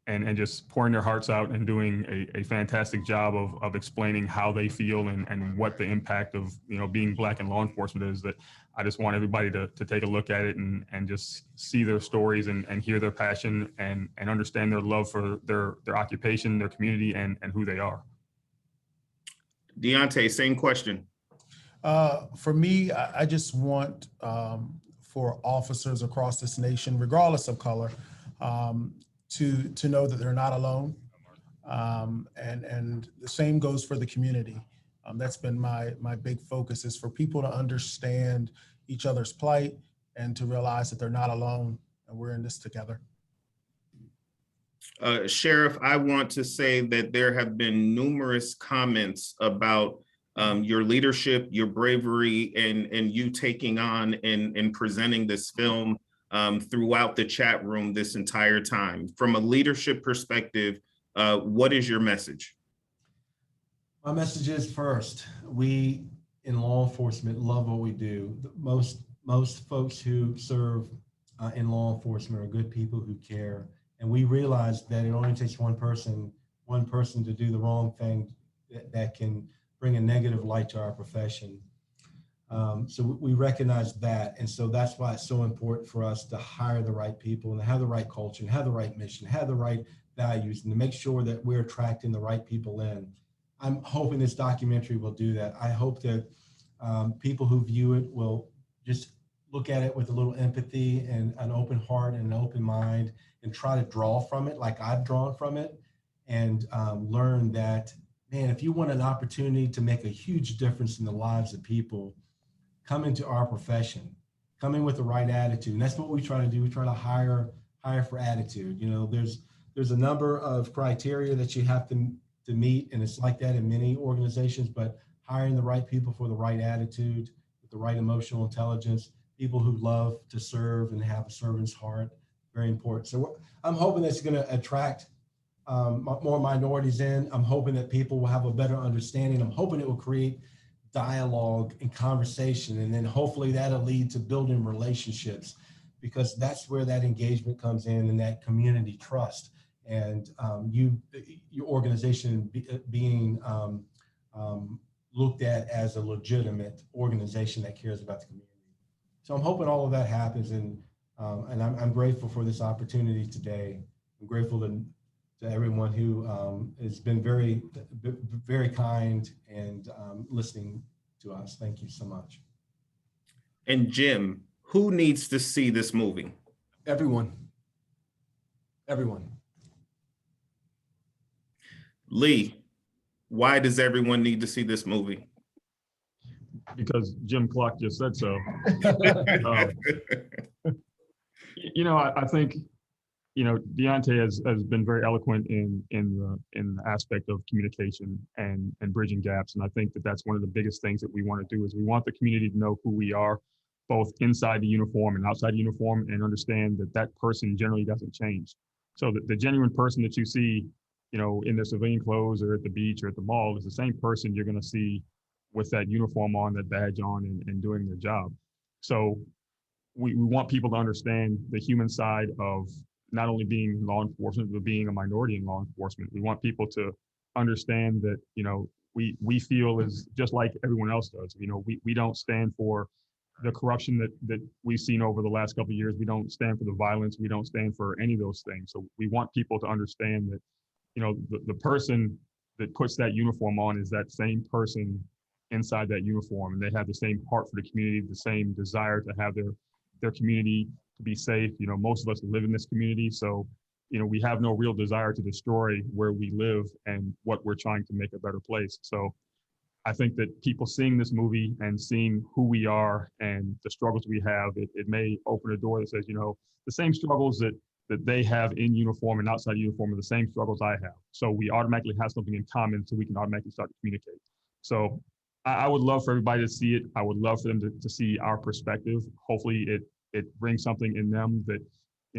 and just pouring their hearts out and doing a fantastic job of explaining how they feel and what the impact of, you know, being Black in law enforcement is. That I just want everybody to take a look at it and just see their stories and hear their passion and understand their love for their occupation, their community, and who they are. Deontay, same question. For me, I just want for officers across this nation, regardless of color, to know that they're not alone. And the same goes for the community. That's been my big focus, is for people to understand each other's plight and to realize that they're not alone and we're in this together. Sheriff, I want to say that there have been numerous comments about your leadership, your bravery, and you taking on and presenting this film throughout the chat room this entire time. From a leadership perspective, what is your message? My message is, first, we in law enforcement love what we do. Most folks who serve in law enforcement are good people who care. And we realize that it only takes one person to do the wrong thing that can bring a negative light to our profession. So we recognize that. And so that's why it's so important for us to hire the right people and have the right culture and have the right mission, have the right values, and to make sure that we're attracting the right people in. I'm hoping this documentary will do that. I hope that people who view it will just look at it with a little empathy and an open heart and an open mind, and try to draw from it like I've drawn from it, and learn that, man, if you want an opportunity to make a huge difference in the lives of people, come into our profession, come in with the right attitude. And that's what we try to do. We try to hire for attitude. You know, there's a number of criteria that you have to meet, and it's like that in many organizations, but hiring the right people for the right attitude, with the right emotional intelligence, people who love to serve and have a servant's heart, very important. So I'm hoping that's going to attract more minorities in. I'm hoping that people will have a better understanding. I'm hoping it will create dialogue and conversation, and then hopefully that'll lead to building relationships, because that's where that engagement comes in, and that community trust, and your organization being looked at as a legitimate organization that cares about the community. So I'm hoping all of that happens, and I'm grateful for this opportunity today. I'm grateful to everyone who has been very, very kind and listening to us. Thank you so much. And Jim, who needs to see this movie? Everyone. Everyone. Lee, why does everyone need to see this movie? Because Jim Clark just said so. You know, I think, you know, Deontay has been very eloquent in the aspect of communication and bridging gaps. And I think that that's one of the biggest things that we want to do, is we want the community to know who we are. both inside the uniform and outside the uniform, and understand that that person generally doesn't change. So the genuine person that you see, in their civilian clothes or at the beach or at the mall is the same person you're going to see with that uniform on, that badge on, and doing their job. So we want people to understand the human side of not only being law enforcement, but being a minority in law enforcement. We want people to understand that, we feel is just like everyone else does. We don't stand for the corruption that we've seen over the last couple of years. We don't stand for the violence. We don't stand for any of those things. So we want people to understand that, the person that puts that uniform on is that same person inside that uniform, and they have the same heart for the community, the same desire to have their community to be safe. Most of us live in this community, so we have no real desire to destroy where we live and what we're trying to make a better place. So I think that people seeing this movie and seeing who we are and the struggles we have, it may open a door that says, the same struggles that they have in uniform and outside uniform are the same struggles I have. So we automatically have something in common, so we can automatically start to communicate. So I would love for everybody to see it. I would love for them to see our perspective. Hopefully it brings something in them that,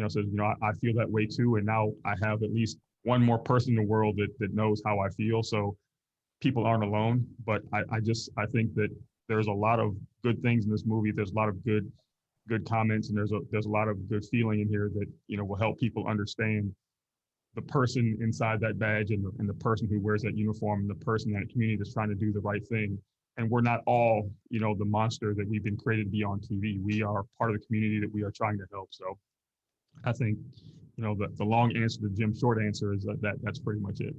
says, I feel that way too. And now I have at least one more person in the world that knows how I feel. So people aren't alone. But I think that there's a lot of good things in this movie. There's a lot of good comments, and there's a lot of good feeling in here that, will help people understand the person inside that badge and the person who wears that uniform and the person in that community that's trying to do the right thing. And we're not all, the monster that we've been created to be on TV. We are part of the community that we are trying to help. So I think, the long answer to Jim's short answer is that's pretty much it.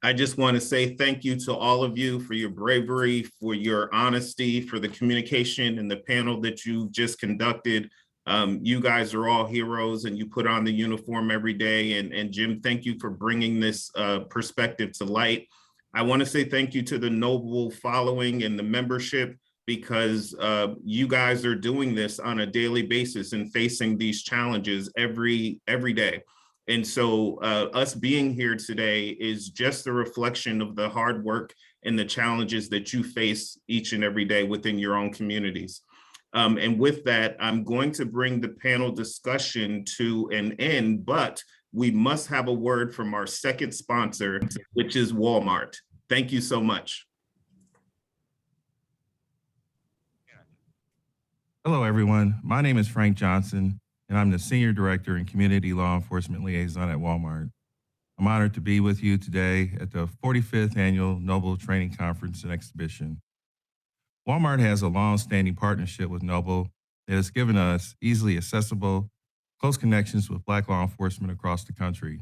I just want to say thank you to all of you for your bravery, for your honesty, for the communication and the panel that you've just conducted. You guys are all heroes, and you put on the uniform every day. And Jim, thank you for bringing this perspective to light. I want to say thank you to the Noble following and the membership, because you guys are doing this on a daily basis and facing these challenges every day. And so us being here today is just a reflection of the hard work and the challenges that you face each and every day within your own communities. And with that, I'm going to bring the panel discussion to an end, but we must have a word from our second sponsor, which is Walmart. Thank you so much. Hello, everyone. My name is Frank Johnson, and I'm the Senior Director and Community Law Enforcement Liaison at Walmart. I'm honored to be with you today at the 45th Annual Noble Training Conference and Exhibition. Walmart has a long-standing partnership with Noble that has given us easily accessible, close connections with Black law enforcement across the country.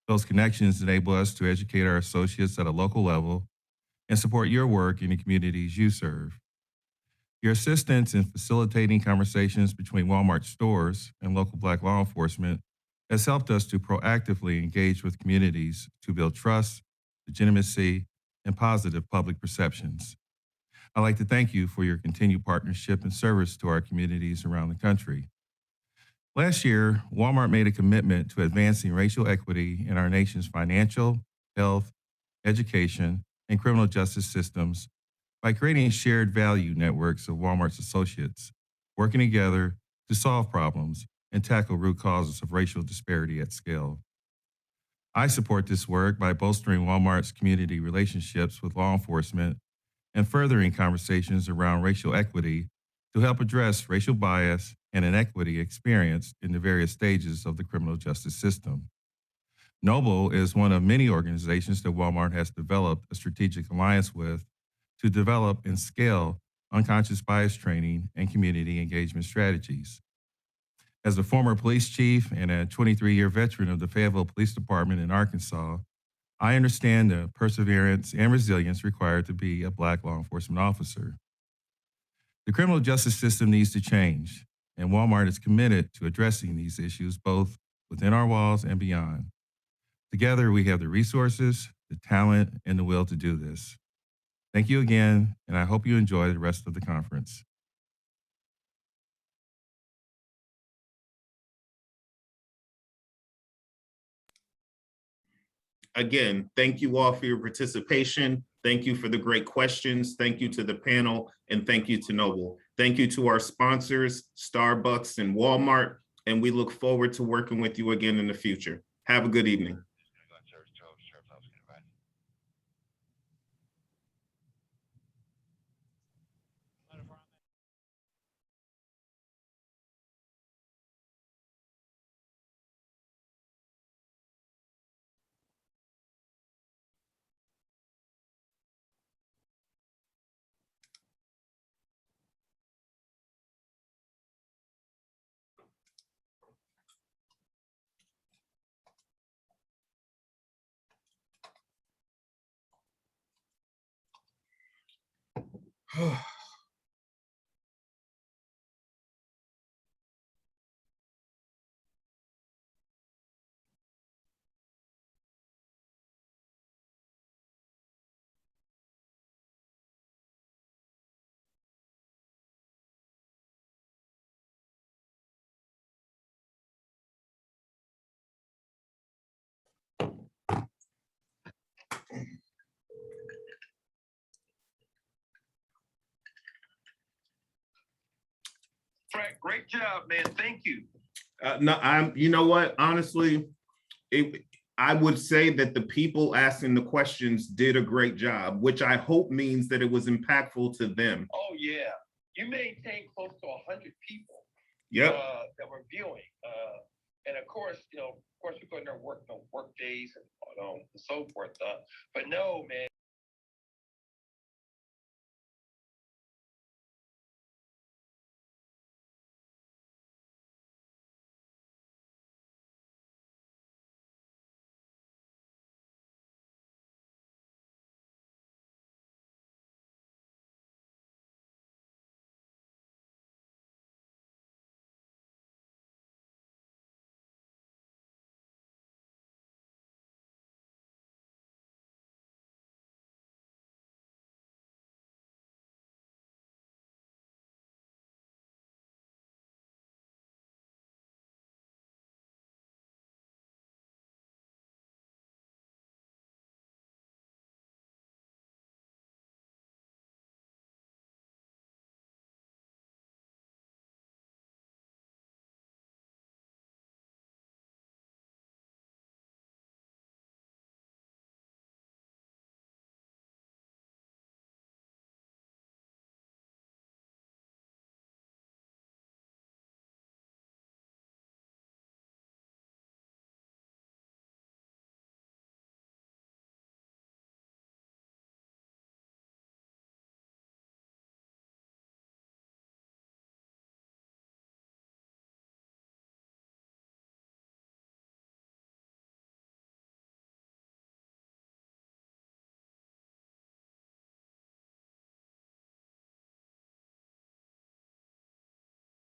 Those connections enable us to educate our associates at a local level and support your work in the communities you serve. Your assistance in facilitating conversations between Walmart stores and local Black law enforcement has helped us to proactively engage with communities to build trust, legitimacy, and positive public perceptions. I'd like to thank you for your continued partnership and service to our communities around the country. Last year, Walmart made a commitment to advancing racial equity in our nation's financial, health, education, and criminal justice systems by creating shared value networks of Walmart's associates, working together to solve problems and tackle root causes of racial disparity at scale. I support this work by bolstering Walmart's community relationships with law enforcement and furthering conversations around racial equity to help address racial bias and inequity experienced in the various stages of the criminal justice system. Noble is one of many organizations that Walmart has developed a strategic alliance with to develop and scale unconscious bias training and community engagement strategies. As a former police chief and a 23-year veteran of the Fayetteville Police Department in Arkansas, I understand the perseverance and resilience required to be a Black law enforcement officer. The criminal justice system needs to change, and Walmart is committed to addressing these issues both within our walls and beyond. Together, we have the resources, the talent, and the will to do this. Thank you again, and I hope you enjoy the rest of the conference. Again, thank you all for your participation. Thank you for the great questions. Thank you to the panel, and thank you to Noble. Thank you to our sponsors, Starbucks and Walmart, and we look forward to working with you again in the future. Have a good evening. Frank, great job, man. Thank you. No, you know what, honestly, I would say that the people asking the questions did a great job, which I hope means that it was impactful to them. Oh, yeah. You maintained close to 100 people. Yep. That were viewing. And of course, we go in there work days and so forth. But no, man.